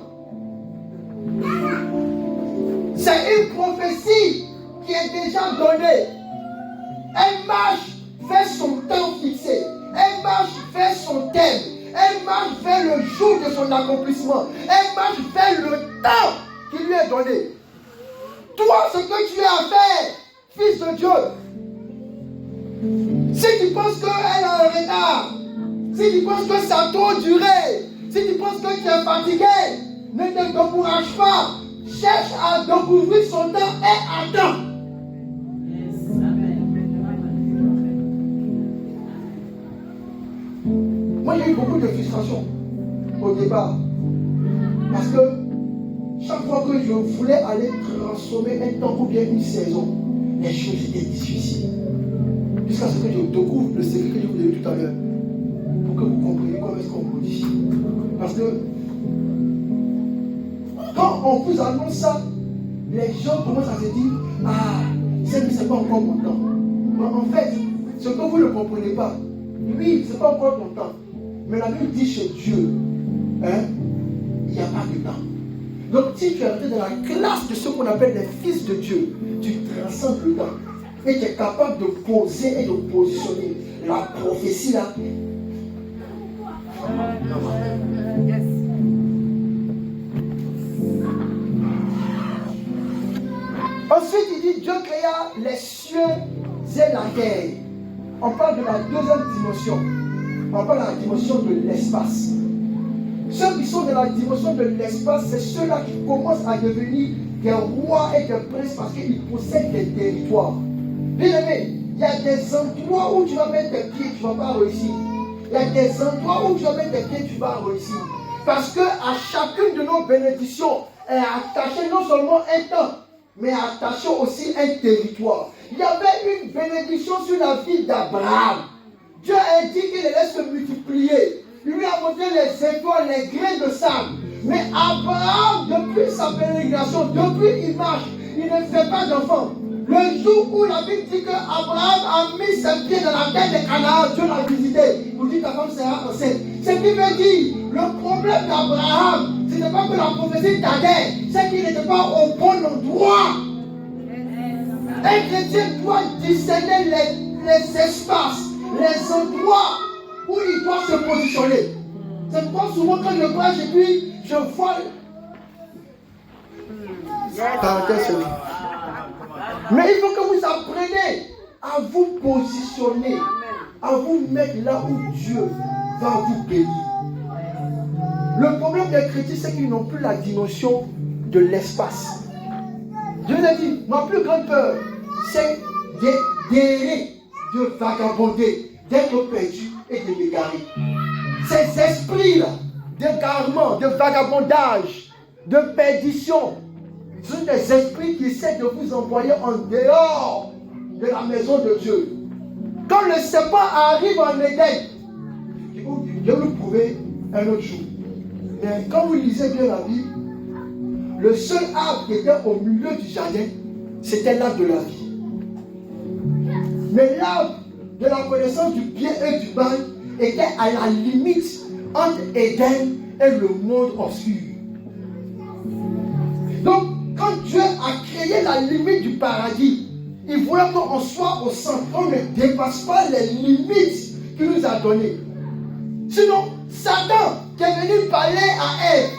C'est une prophétie qui est déjà donnée. Elle marche vers son temps fixé. Elle marche vers son thème. Elle marche vers le jour de son accomplissement. Elle marche vers le temps qui lui est donné. Toi, ce que tu as à faire, fils de Dieu, si tu penses qu'elle a un retard, si tu penses que ça a trop duré, si tu penses que tu es fatigué, ne te décourage pas. Cherche à découvrir son temps et attends. Moi, j'ai eu beaucoup de frustration au départ. Parce que chaque fois que je voulais aller transformer un temps ou bien une saison, les choses étaient difficiles. Jusqu'à ce que je découvre le secret que je vous ai dit tout à l'heure. Pour que vous compreniez comment est-ce qu'on modifie. Parce que quand on vous annonce ça, les gens commencent à se dire, ah, c'est pas encore mon temps. Mais en fait, ce que vous ne comprenez pas, oui, c'est pas encore ton temps. Mais la Bible dit chez Dieu, il n'y a pas de temps. Donc si tu es rentré dans la classe de ce qu'on appelle les fils de Dieu, tu transcendes le temps. Et tu es capable de poser et de positionner la prophétie là. Ensuite, il dit Dieu créa les cieux et la terre. On parle de la deuxième dimension. On parle de la dimension de l'espace. Ceux qui sont dans la dimension de l'espace, c'est ceux-là qui commencent à devenir des rois et des princes parce qu'ils possèdent des territoires. Bien aimé, il y a des endroits où tu vas mettre tes pieds, tu ne vas pas réussir. Il y a des endroits où tu vas mettre tes pieds, tu vas réussir. Parce qu'à chacune de nos bénédictions est attaché non seulement un temps, mais attaché aussi un territoire. Il y avait une bénédiction sur la vie d'Abraham. Dieu a dit qu'il allait se multiplier. Il lui a montré les étoiles, les grains de sable. Mais Abraham, depuis sa pérégrination, depuis il marche, il ne fait pas d'enfant. Le jour où la Bible dit qu'Abraham a mis ses pieds dans la terre de Canaan, Dieu l'a visité. Vous dites ta femme sera enceinte. Ce qui veut dire, le problème d'Abraham, ce n'est pas que la prophétie tardait, c'est qu'il n'était pas au bon endroit. Un chrétien doit discerner les espaces, les endroits où il doit se positionner. C'est pourquoi souvent quand je prêche et puis je vois. Mais il faut que vous appreniez à vous positionner, à vous mettre là où Dieu va vous bénir. Le problème des chrétiens, c'est qu'ils n'ont plus la dimension de l'espace. Je vous ai dit, ma plus grande peur, c'est d'errer, de vagabonder, d'être perdu et de m'égarer. Ces esprits-là, d'égarement, de vagabondage, de perdition, ce sont des esprits qui essaient de vous envoyer en dehors de la maison de Dieu. Quand le serpent arrive en Éden, je vais vous le prouver un autre jour. Mais quand vous lisez bien la Bible, le seul arbre qui était au milieu du jardin, c'était l'arbre de la vie. Mais l'arbre de la connaissance du bien et du mal était à la limite entre Éden et le monde obscur. Donc, quand Dieu a créé la limite du paradis, il voulait qu'on soit au centre, on ne dépasse pas les limites qu'il nous a données. Sinon, Satan qui est venu parler à Ève,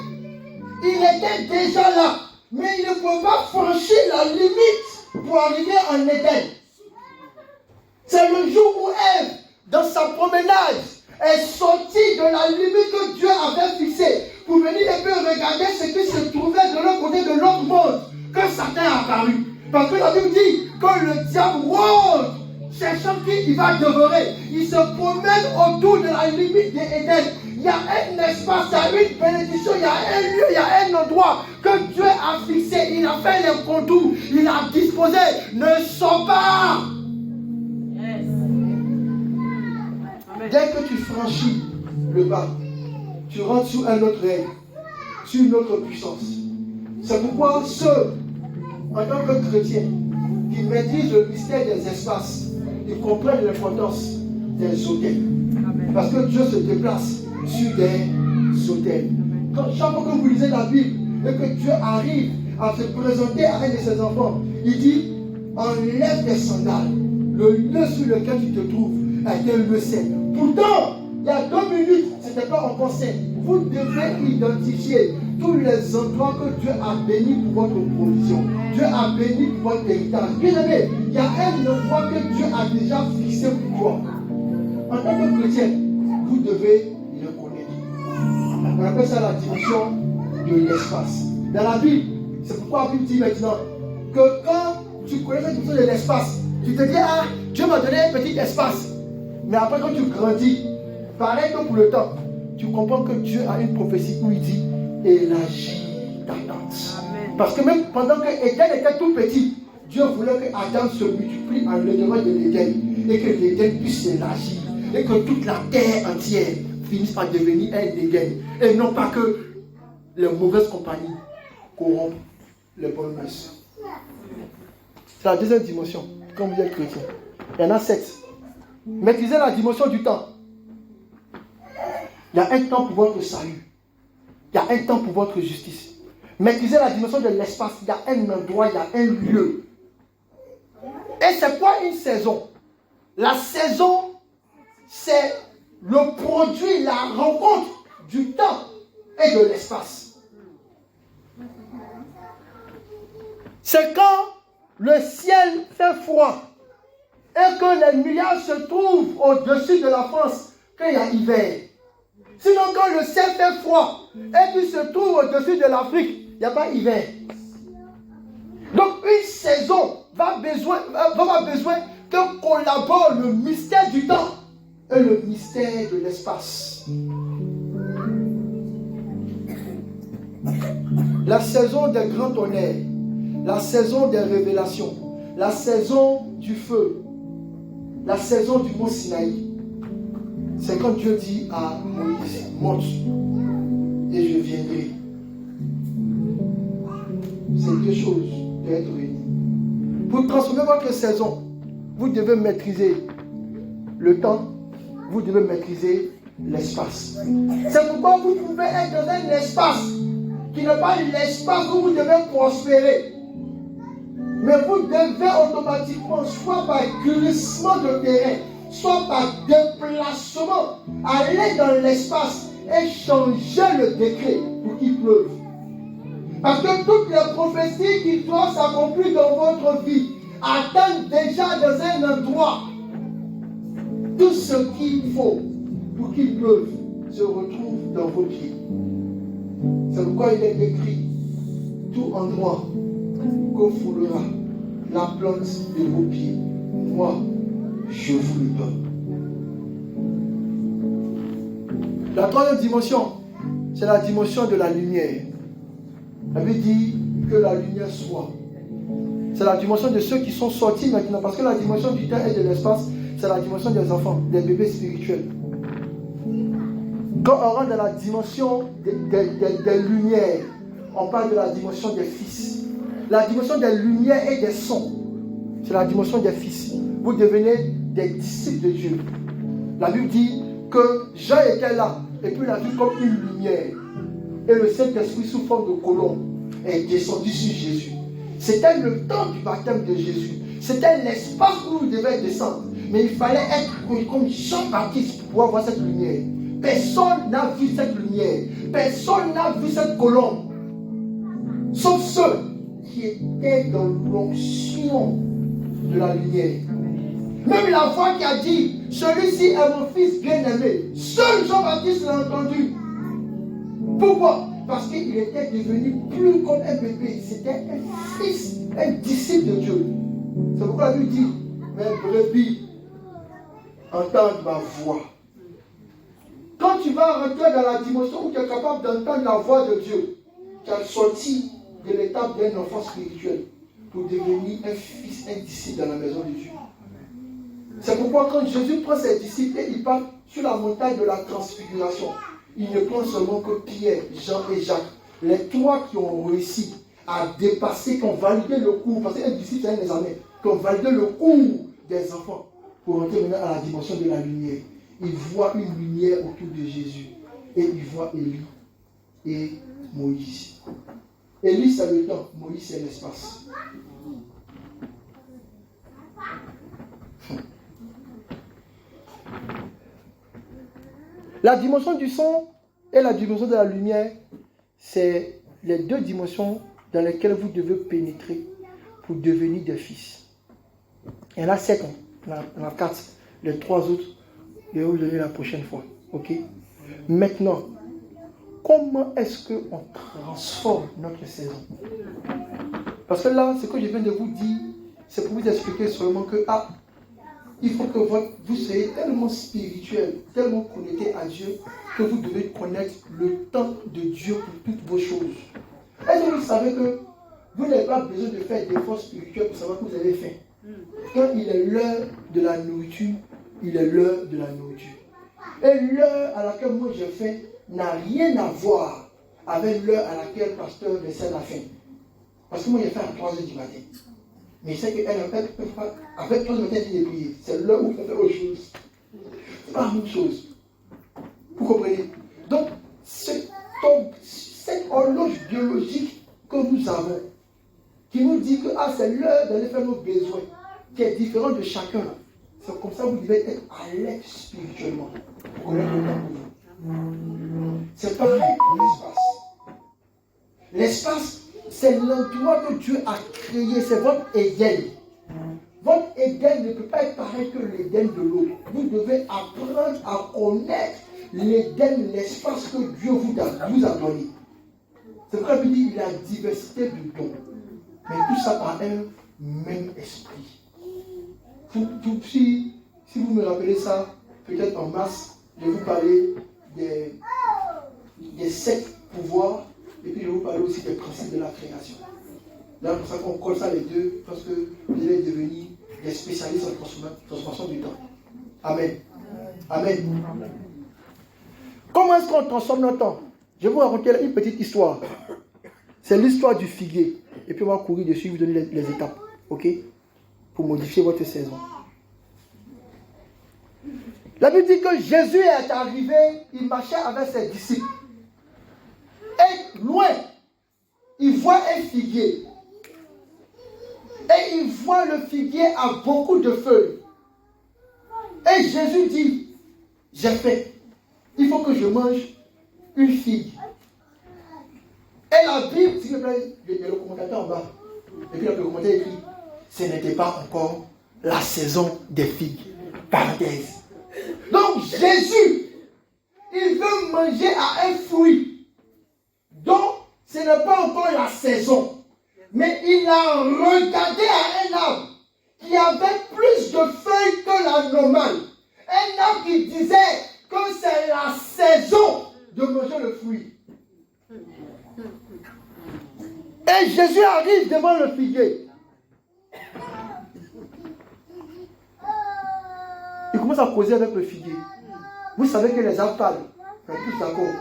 il était déjà là, mais il ne pouvait pas franchir la limite pour arriver en Éden. C'est le jour où Ève, dans sa promenade, est sortie de la limite que Dieu avait fixée pour venir et puis regarder ce qui se trouvait de l'autre côté de l'autre monde, que Satan est apparu. Parce que la Bible dit que le diable rôde, cherchant qui il va dévorer. Il se promène autour de la limite d'Éden. il y a un espace, il y a une bénédiction, il y a un lieu, il y a un endroit que Dieu a fixé. Il a fait les contours, il a disposé. Ne sors pas. Dès que tu franchis le bas, tu rentres sous un autre règne, sur une autre puissance. C'est pourquoi ceux, en tant que chrétiens, qui maîtrisent le mystère des espaces, ils comprennent l'importance des hôtels. Parce que Dieu se déplace sur des hôtels. Quand chaque fois que vous lisez la Bible et que Dieu arrive à se présenter à un de ses enfants, il dit, enlève tes sandales. Le lieu sur lequel tu te trouves est un lieu saint. Pourtant, il y a 2 minutes, ce n'était pas encore saint. Vous devez identifier tous les endroits que Dieu a bénis pour votre provision. Dieu a béni pour votre héritage. Bien aimé, il y a un endroit que Dieu a déjà fixé pour toi. En tant que chrétien, vous devez le connaître. On appelle ça la dimension de l'espace. Dans la Bible, c'est pourquoi la Bible dit maintenant que quand tu connais la dimension de l'espace, tu te dis, ah, Dieu m'a donné un petit espace. Mais après, quand tu grandis, pareil que pour le temps, tu comprends que Dieu a une prophétie où il dit, élargis ta tente. Parce que même pendant que Éden était tout petit, Dieu voulait que Adam se multiplie en le devant de l'Éden et que l'Éden puisse s'élargir et que toute la terre entière finisse par devenir un Éden et non pas que les mauvaises compagnies corrompent les bonnes mœurs. C'est la deuxième dimension quand vous êtes chrétien. Il y en a 7. Maîtrisez la dimension du temps. Il y a un temps pour votre salut. Il y a un temps pour votre justice. Maîtrisez la dimension de l'espace. Il y a un endroit, il y a un lieu. Et c'est quoi une saison? La saison, c'est le produit, la rencontre du temps et de l'espace. C'est quand le ciel fait froid et que les nuages se trouvent au-dessus de la France qu'il y a hiver. Sinon, quand le ciel fait froid et qu'il se trouve au-dessus de l'Afrique, il n'y a pas hiver. Donc, une saison va avoir besoin que collabore le mystère du temps et le mystère de l'espace. La saison des grands tonnerres, la saison des révélations, la saison du feu, la saison du mont Sinaï. C'est quand Dieu dit à Moïse, monte et je viendrai. C'est 2 choses doivent être réunies. Pour transformer votre saison, vous devez maîtriser le temps, vous devez maîtriser l'espace. C'est pourquoi vous pouvez être dans un espace qui n'est pas l'espace où vous devez prospérer. Mais vous devez automatiquement, soit par glissement de terrain, soit par déplacement, aller dans l'espace et changer le décret pour qu'il pleuve. Parce que toutes les prophéties qui doivent s'accomplir dans votre vie attendent déjà dans un endroit. Tout ce qu'il faut pour qu'il pleuve se retrouve dans vos pieds. C'est pourquoi il est écrit, tout endroit que foulera la plante de vos pieds, moi, je vous le donne. La troisième dimension, c'est la dimension de la lumière. La Bible dit que la lumière soit. C'est la dimension de ceux qui sont sortis maintenant, parce que la dimension du temps et de l'espace, c'est la dimension des enfants, des bébés spirituels. Quand on rentre dans la dimension des lumières, on parle de la dimension des fils. La dimension des lumières et des sons, c'est la dimension des fils. Vous devenez des disciples de Dieu. La Bible dit que Jean était là, et puis il a vu comme une lumière. Et le Saint-Esprit sous forme de colombe est descendu sur Jésus. C'était le temps du baptême de Jésus. C'était l'espace où il devait descendre. Mais il fallait être comme Jean-Baptiste pour pouvoir voir cette lumière. Personne n'a vu cette lumière. Personne n'a vu cette colombe. Sauf ceux qui étaient dans l'onction de la lumière. Même la voix qui a dit, celui-ci est mon fils bien-aimé. Seul Jean-Baptiste l'a entendu. Pourquoi? Parce qu'il était devenu plus comme un bébé. C'était un fils, un disciple de Dieu. C'est pourquoi lui dit, mes brebis entendent ma voix. Quand quand tu vas rentrer dans la dimension où tu es capable d'entendre la voix de Dieu, tu as sorti de l'étape d'un enfant spirituel pour devenir un fils, un disciple dans la maison de Dieu. C'est pourquoi quand Jésus prend ses disciples et il part sur la montagne de la transfiguration, il ne prend seulement que Pierre, Jean et Jacques, les trois qui ont réussi à dépasser, qui ont validé le cours, parce qu'un disciple c'est un examen, qui ont validé le cours des enfants pour entrer maintenant à la dimension de la lumière. Il voit une lumière autour de Jésus et il voit Élie et Moïse. Élie c'est le temps, Moïse c'est l'espace. La dimension du son et la dimension de la lumière, c'est les deux dimensions dans lesquelles vous devez pénétrer pour devenir des fils. Il y en a 7, il y en a 4. Les 3 autres, je vais vous donner la prochaine fois. Ok? Maintenant, comment est-ce qu'on transforme notre saison? Parce que là, ce que je viens de vous dire, c'est pour vous expliquer seulement que il faut que vous soyez tellement spirituel, tellement connecté à Dieu, que vous devez connaître le temps de Dieu pour toutes vos choses. Est-ce que vous savez que vous n'avez pas besoin de faire d'efforts spirituels pour savoir que vous avez faim? Quand il est l'heure de la nourriture, il est l'heure de la nourriture. Et l'heure à laquelle moi j'ai faim n'a rien à voir avec l'heure à laquelle le pasteur décède la faim. Parce que moi j'ai faim à 3h du matin. Mais je sais qu'elle avec 3h du matin, elle dit de prier. C'est l'heure où il faut faire autre chose. C'est pas la même chose. Vous comprenez? Donc, cette horloge biologique que nous avons, qui nous dit que c'est l'heure d'aller faire nos besoins, qui est différent de chacun. C'est comme ça que vous devez être à l'aise spirituellement pour connaître le temps pour vous. C'est pareil pour l'espace. L'espace, c'est l'endroit que Dieu a créé, c'est votre Éden. Votre Éden ne peut pas être pareil que l'Éden de l'autre. Vous devez apprendre à connaître l'Éden, l'espace que Dieu vous a donné. C'est pourquoi il dit la diversité de dons. Mais tout ça par un même esprit. Si vous me rappelez ça, peut-être en mars, je vais vous parler des 7 pouvoirs et puis je vais vous parler aussi des principes de la création. Là, c'est pour ça qu'on colle ça les deux, parce que vous allez devenir des spécialistes en transformation du temps. Amen. Amen. Comment est-ce qu'on transforme notre temps? Je vais vous raconter une petite histoire. C'est l'histoire du figuier. Et puis on va courir dessus, vous donner les étapes. Ok? Pour modifier votre saison. La Bible dit que Jésus est arrivé, il marchait avec ses disciples. Et loin, il voit un figuier. Et il voit le figuier a beaucoup de feuilles. Et Jésus dit, j'ai faim. Il faut que je mange une figue. Et la Bible, s'il vous plaît, il y a le commentateur en bas. Et puis le commentateur écrit, ce n'était pas encore la saison des figues. Parenthèse. Donc Jésus, il veut manger à un fruit. Donc ce n'est pas encore la saison. Mais il a regardé à un arbre qui avait plus de feuilles que la normale. Un arbre qui disait que c'est la saison de manger le fruit. Et Jésus arrive devant le figuier. Il commence à causer avec le figuier. Vous savez que les arbres parlent. Vous êtes tous d'accord?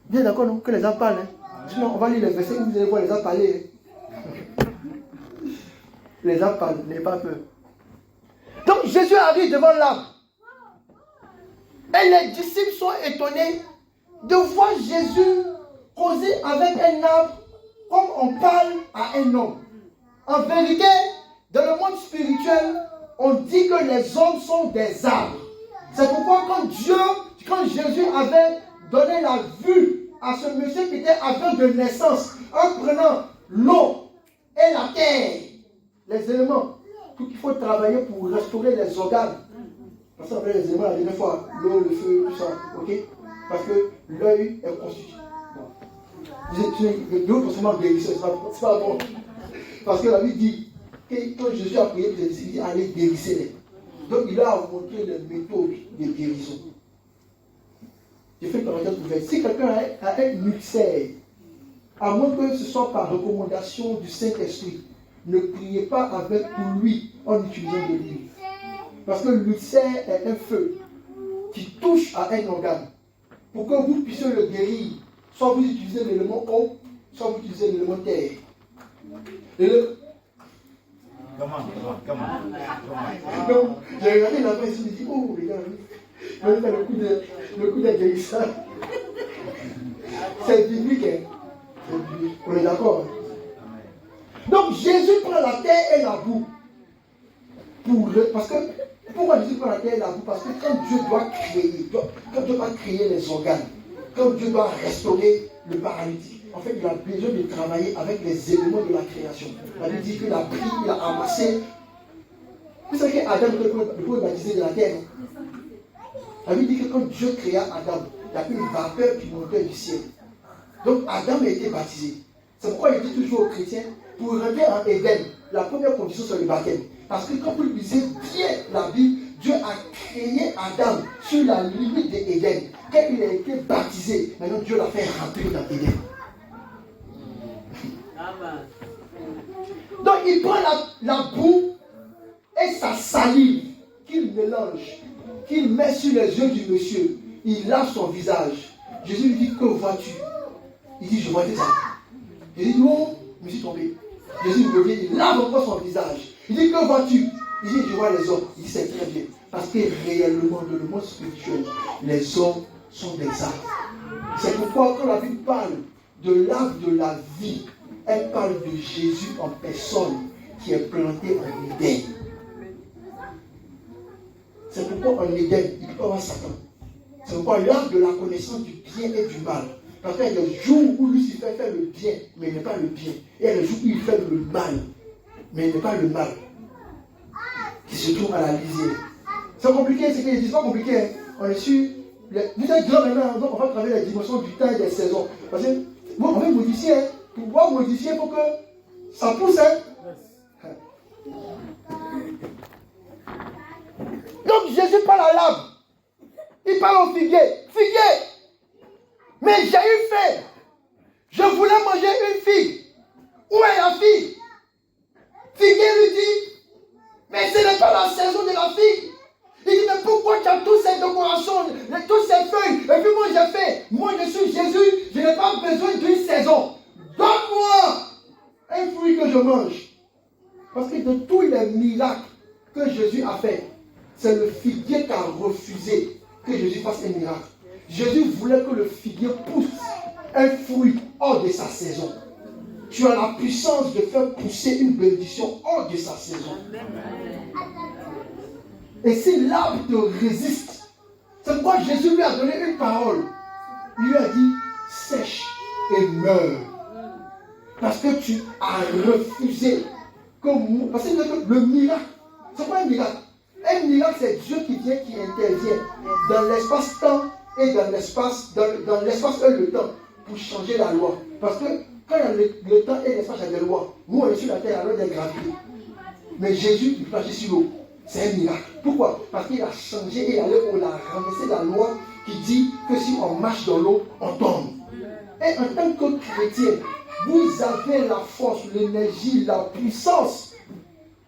Vous êtes d'accord, non? Que les arbres parlent. Sinon, on va lire les versets où vous allez voir les arbres parler. Les arbres parlent, n'ayez pas peur. Donc Jésus arrive devant l'arbre. Et les disciples sont étonnés de voir Jésus causer avec un arbre comme on parle à un homme. En vérité, dans le monde spirituel, on dit que les hommes sont des arbres. C'est pourquoi quand Jésus avait donné la vue à ce monsieur qui était aveugle de naissance, en prenant l'eau et la terre, les éléments, tout qu'il faut travailler pour restaurer les organes. Parce qu'on appelle les éléments la dernière fois, l'eau, le feu, tout ça, ok? Parce que l'œil est constitué. L'eau forcément guérisseur, c'est pas bon. Parce que la Bible dit que quand Jésus a prié pour les disciples, il dit allez guérissez-les. Donc il a montré les méthodes de guérison. J'ai fait une parenthèse ouverte. Si quelqu'un a un ulcère, à moins que ce soit par recommandation du Saint-Esprit, ne priez pas avec pour lui en utilisant de l'huile. Parce que l'ulcère est un feu qui touche à un organe. Pour que vous puissiez le guérir, soit vous utilisez l'élément eau, soit vous utilisez l'élément terre. Donc, j'ai regardé la main et je me dis, oh les gars, je vais faire le coup de guérissage. C'est biblique, hein? On est d'accord, hein? Donc Jésus prend la terre et la boue. Pourquoi Jésus prend la terre et la boue? Parce que quand Dieu doit créer, quand Dieu doit créer les organes, quand Dieu doit restaurer le paralytique, en fait, il a besoin de travailler avec les éléments de la création. La Bible dit qu'il a pris, il a amassé. Vous savez qu'Adam ne pouvait baptiser de la terre. La Bible dit que quand Dieu créa Adam, il y a une vapeur qui montait du ciel. Donc Adam a été baptisé. C'est pourquoi il dit toujours aux chrétiens, pour rentrer en Éden, la première condition c'est le baptême. Parce que quand vous lisez bien la Bible, Dieu a créé Adam sur la limite de Éden. Quand il a été baptisé, maintenant Dieu l'a fait rentrer dans Éden. Donc il prend la boue et sa salive qu'il mélange, qu'il met sur les yeux du monsieur. Il lave son visage. Jésus lui dit, que vois-tu? Il dit, je vois des âmes. Il dit, non, je me suis trompé. Jésus lui revient, il lave encore son visage. Il dit, que vois-tu? Il dit, je vois les hommes. Il dit, c'est très bien. Parce que réellement, dans le monde spirituel, les hommes sont des âmes. C'est pourquoi quand la Bible parle de l'arbre de la vie, elle parle de Jésus en personne qui est planté en Éden. C'est pourquoi en Éden, il peut y avoir Satan. C'est pourquoi l'arbre de la connaissance du bien et du mal. Parce qu'il y a des jours où Lucifer fait le bien, mais il n'est pas le bien. Et il y a des jours où il fait le mal, mais il n'est pas le mal. Qui se trouve à la lisière. C'est compliqué, c'est qu'ils disent pas compliqué. Hein. On est sur. Vous êtes grand maintenant, donc on va travailler les dimensions du temps et des saisons. Parce que bon, on va modifier. Hein. Pour pouvoir modifier, il faut que ça pousse. Hein. Donc Jésus parle à l'arbre. Il parle au figuier. Figuier! Mais j'ai eu faim. Je voulais manger une figue. Où est la figue? Figuier lui dit, mais ce n'est pas la saison de la figue. Il dit, mais pourquoi tu as toutes ces décorations, toutes ces feuilles? Et puis moi j'ai fait, moi je suis Jésus, je n'ai pas besoin d'une saison. Donne-moi un fruit que je mange. Parce que de tous les miracles que Jésus a fait, c'est le figuier qui a refusé que Jésus fasse un miracle. Jésus voulait que le figuier pousse un fruit hors de sa saison. Tu as la puissance de faire pousser une bénédiction hors de sa saison. Et si l'arbre te résiste, c'est pourquoi Jésus lui a donné une parole. Il lui a dit, sèche et meurs. Parce que tu as refusé. Parce que le miracle, c'est pas un miracle. Un miracle, c'est Dieu qui vient, qui intervient dans l'espace-temps et dans l'espace et le temps pour changer la loi. Parce que quand il y a le temps et l'espace, il y a des lois. Nous, on est sur la terre, alors des gravités. Mais Jésus, il marche sur l'eau. C'est un miracle. Pourquoi? Parce qu'il a changé et il a renversé la loi qui dit que si on marche dans l'eau, on tombe. Et en tant que chrétien, vous avez la force, l'énergie, la puissance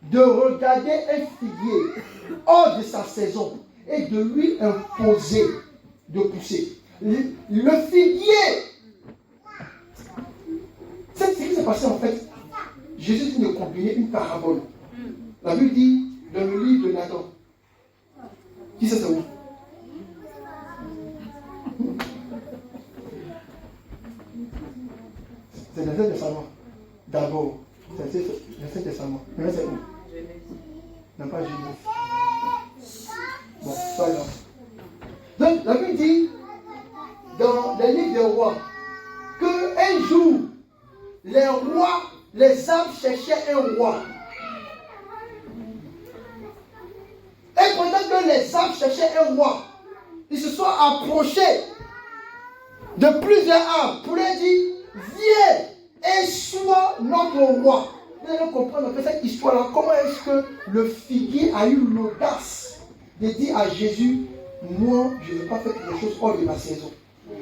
de regarder un figuier hors de sa saison et de lui imposer de pousser. Le figuier, c'est ce qui s'est passé en fait. Jésus vient de combiner une parabole. La Bible dit dans le livre de Nathan. Qui c'est où? C'est dans l'Ancien Testament. D'abord, c'est l'Ancien Testament. Mais c'est où? Non, pas Jésus. Bon, pas grave. Donc, la Bible dit dans les livres des rois qu'un jour, les rois, les âmes cherchaient un roi. Et pendant que les âmes cherchaient un roi, ils se sont approchés de plusieurs âmes pour leur dire, viens et sois notre roi. vous allez comprendre un peu cette histoire-là. Comment est-ce que le figuier a eu l'audace de dire à Jésus, moi, je ne vais pas faire quelque chose hors de ma saison.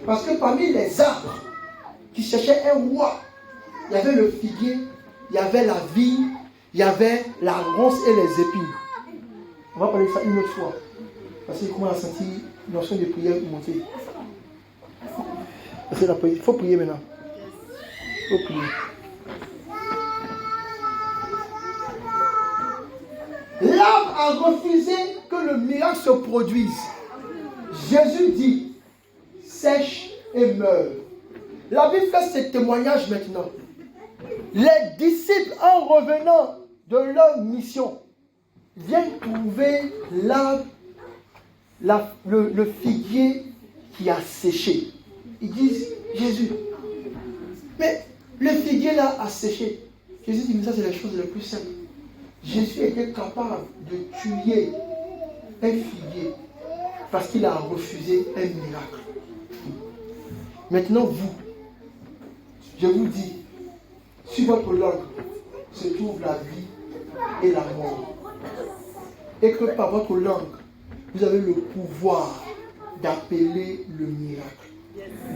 Parce que parmi les arbres qui cherchaient un roi, il y avait le figuier, il y avait la vigne, il y avait la ronce et les épines. On va parler de ça une autre fois. Parce qu'il commence à sentir une notion de prière monter. Il faut prier maintenant. Il faut prier. L'arbre a refusé que le miracle se produise. Jésus dit, sèche et meurt. La Bible fait ce témoignage maintenant. Les disciples, en revenant de leur mission, viennent trouver le figuier qui a séché. Ils disent, Jésus, mais le figuier là a séché. Jésus dit, mais ça c'est la chose la plus simple. Jésus était capable de tuer un figuier parce qu'il a refusé un miracle. Maintenant vous, je vous dis, sur votre langue se trouve la vie et la mort. Et que par votre langue, vous avez le pouvoir d'appeler le miracle,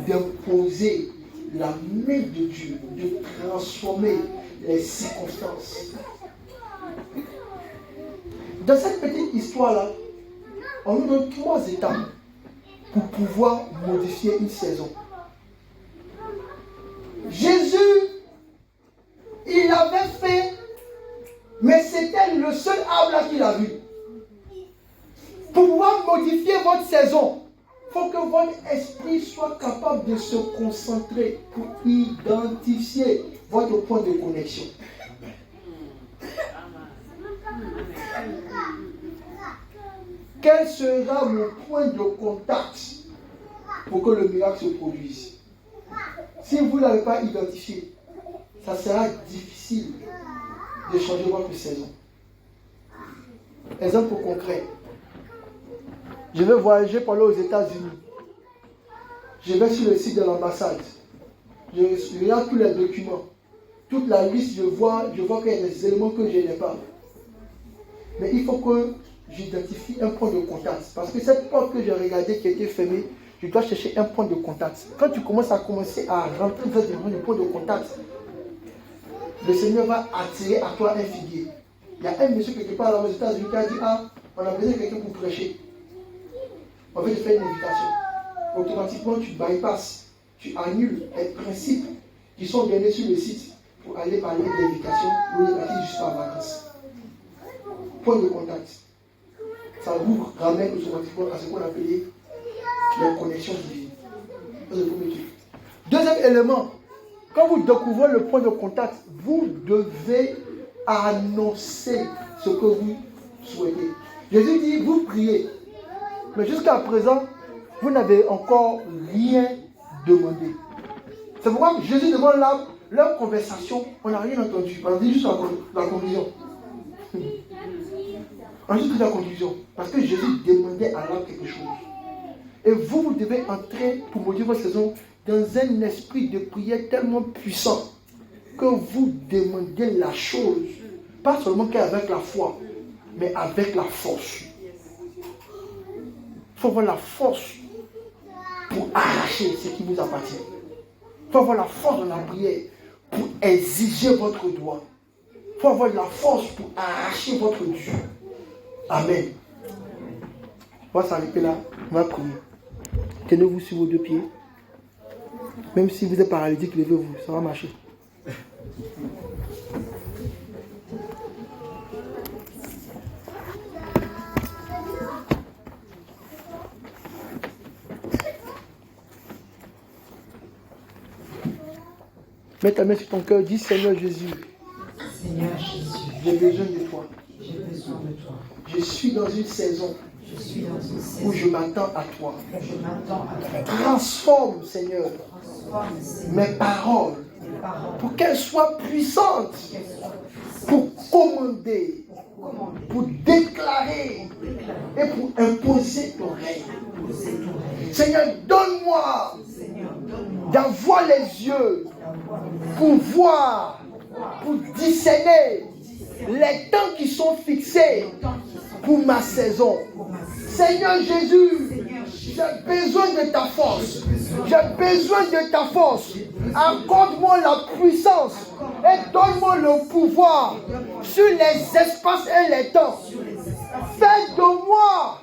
d'imposer la main de Dieu, de transformer les circonstances. Dans cette petite histoire-là, on nous donne 3 étapes pour pouvoir modifier une saison. Jésus, il l'avait fait, mais c'était le seul arbre là qu'il a vu. Pour pouvoir modifier votre saison, il faut que votre esprit soit capable de se concentrer pour identifier votre point de connexion. Quel sera mon point de contact pour que le miracle se produise? Si vous ne l'avez pas identifié, ça sera difficile de changer votre saison. Exemple concret. Je vais voyager pour aller aux États-Unis. Je vais sur le site de l'ambassade. Je regarde tous les documents. Toute la liste, je vois qu'il y a des éléments que je n'ai pas. Mais il faut que j'identifie un point de contact. Parce que cette porte que j'ai regardée qui était fermée, je dois chercher un point de contact. Quand tu commences à rentrer dans le point de contact, le Seigneur va attirer à toi un figuier. Il y a un monsieur quelque part aux États-Unis qui a dit, on a besoin de quelqu'un pour prêcher. On veut te faire une invitation. Automatiquement, tu bypasses, tu annules les principes qui sont donnés sur le site pour aller parler d'invitation ou de partir juste en vacances. Point de contact. Ça vous ramène automatiquement à ce qu'on appelle les connexions divines. C'est le premier truc. Deuxième élément, quand vous découvrez le point de contact, vous devez annoncer ce que vous souhaitez. Jésus dit, vous priez. Mais jusqu'à présent, vous n'avez encore rien demandé. C'est pourquoi Jésus demande leur conversation, on n'a rien entendu. On a dit juste la conclusion. On a juste la conclusion. Parce que Jésus demandait à l'âme quelque chose. Et vous devez entrer pour modifier votre saison dans un esprit de prière tellement puissant que vous demandez la chose, pas seulement qu'avec la foi, mais avec la force. Il faut avoir la force pour arracher ce qui vous appartient. Il faut avoir la force de la prière pour exiger votre droit. Il faut avoir la force pour arracher votre Dieu. Amen. On va s'arrêter là. On va prier. Tenez-vous sur vos 2 pieds. Même si vous êtes paralytique, levez-vous. Ça va marcher. Mets ta main sur ton cœur, dis Seigneur Jésus. Seigneur Jésus, J'ai besoin de toi. j'ai besoin de toi. Je suis dans une saison Je suis dans une où saison je m'attends à toi. où je m'attends à toi. Transforme, Seigneur, Transforme, Seigneur, mes paroles mes paroles pour qu'elles soient puissantes, qu'elles soient puissantes pour commander, pour commander, pour déclarer déclarer, et pour imposer ton règne. poser ton règne. Seigneur, donne-moi Seigneur, donne-moi d'avoir les yeux d'avoir les pour voir pour discerner les temps qui sont fixés pour ma saison. Seigneur Jésus, j'ai besoin de ta force. J'ai besoin de ta force. Accorde-moi la puissance et donne-moi le pouvoir sur les espaces et les temps. Fais de moi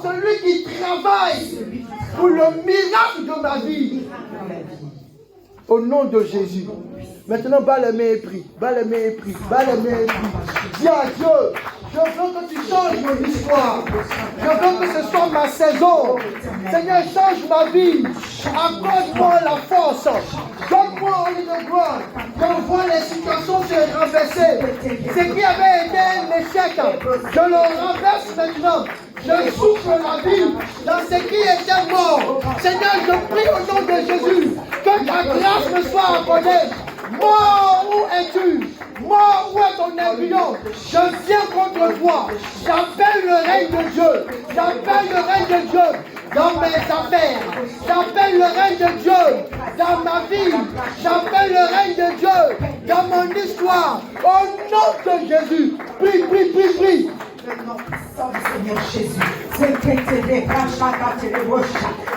celui qui travaille pour le miracle de ma vie. Au nom de Jésus. Maintenant, bas les mains et prie. Bas les mains et prie. Bas les mains et prie. Dis à Dieu, je veux que tu changes mon histoire. Je veux que ce soit ma saison. Seigneur, change ma vie. Accorde-moi la force. Donne-moi au lieu de gloire. Je vois les situations se renverser. Ce qui avait été un échec, je le renverse maintenant. Je souffle la vie dans ce qui était mort. Seigneur, je prie au nom de Jésus que ta grâce me soit accordée. Mort, où es-tu? Mort, où est ton embryon? Je viens contre toi. J'appelle le règne de Dieu. J'appelle le règne de Dieu dans mes affaires. J'appelle le règne de Dieu dans ma vie. J'appelle le règne de Dieu dans mon histoire. Au nom de Jésus. Prie, prie, prie, prie. Le nom puissant du Seigneur Jésus.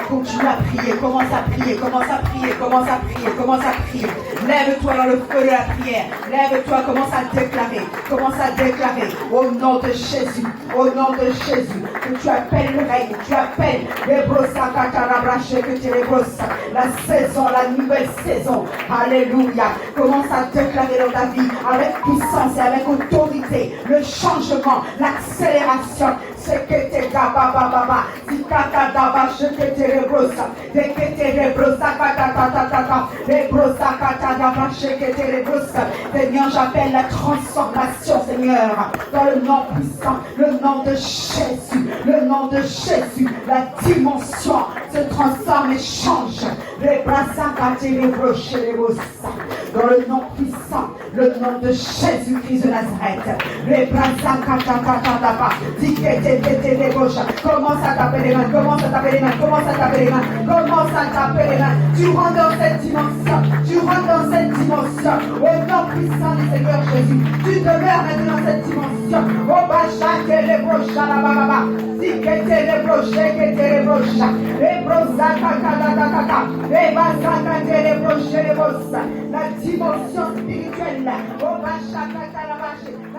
Continue à prier, commence à prier, commence à prier, commence à prier, commence à prier. Lève-toi dans le feu de la prière. Lève-toi, commence à déclarer. Commence à déclarer au nom de Jésus. Au nom de Jésus. Que tu appelles le règne. Tu appelles les brossas, que tu les brossas. La saison, la nouvelle saison. Alléluia. Commence à déclarer dans ta vie avec puissance et avec autorité. Le changement, l'accélération. C'est que t'es baba, si kata daba, je que t'es rebrossa, de que t'es rebrossa, kata, les brossa, kata daba, je que t'es rebrossa. Seigneur, j'appelle la transformation, Seigneur, dans le nom puissant, le nom de Jésus, le nom de Jésus, la dimension se transforme et change. Les brassa, kata, les broches, les brossa, dans le nom puissant, le nom de Jésus-Christ de Nazareth. Les brassa, kata daba, dis que commence à taper les mains, commence à taper les mains, commence à taper les mains, commence à taper les mains. Tu rentres dans cette dimension, tu rentres dans cette dimension. Au nom puissant du Seigneur Jésus, tu demeures maintenant dans cette dimension. Au bacha, que les brochas, la baba, si que les brochets, que les brochas, les brochas, kaka, les basa, les brochets, les brochas. La dimension spirituelle, au bacha, kaka, la bache.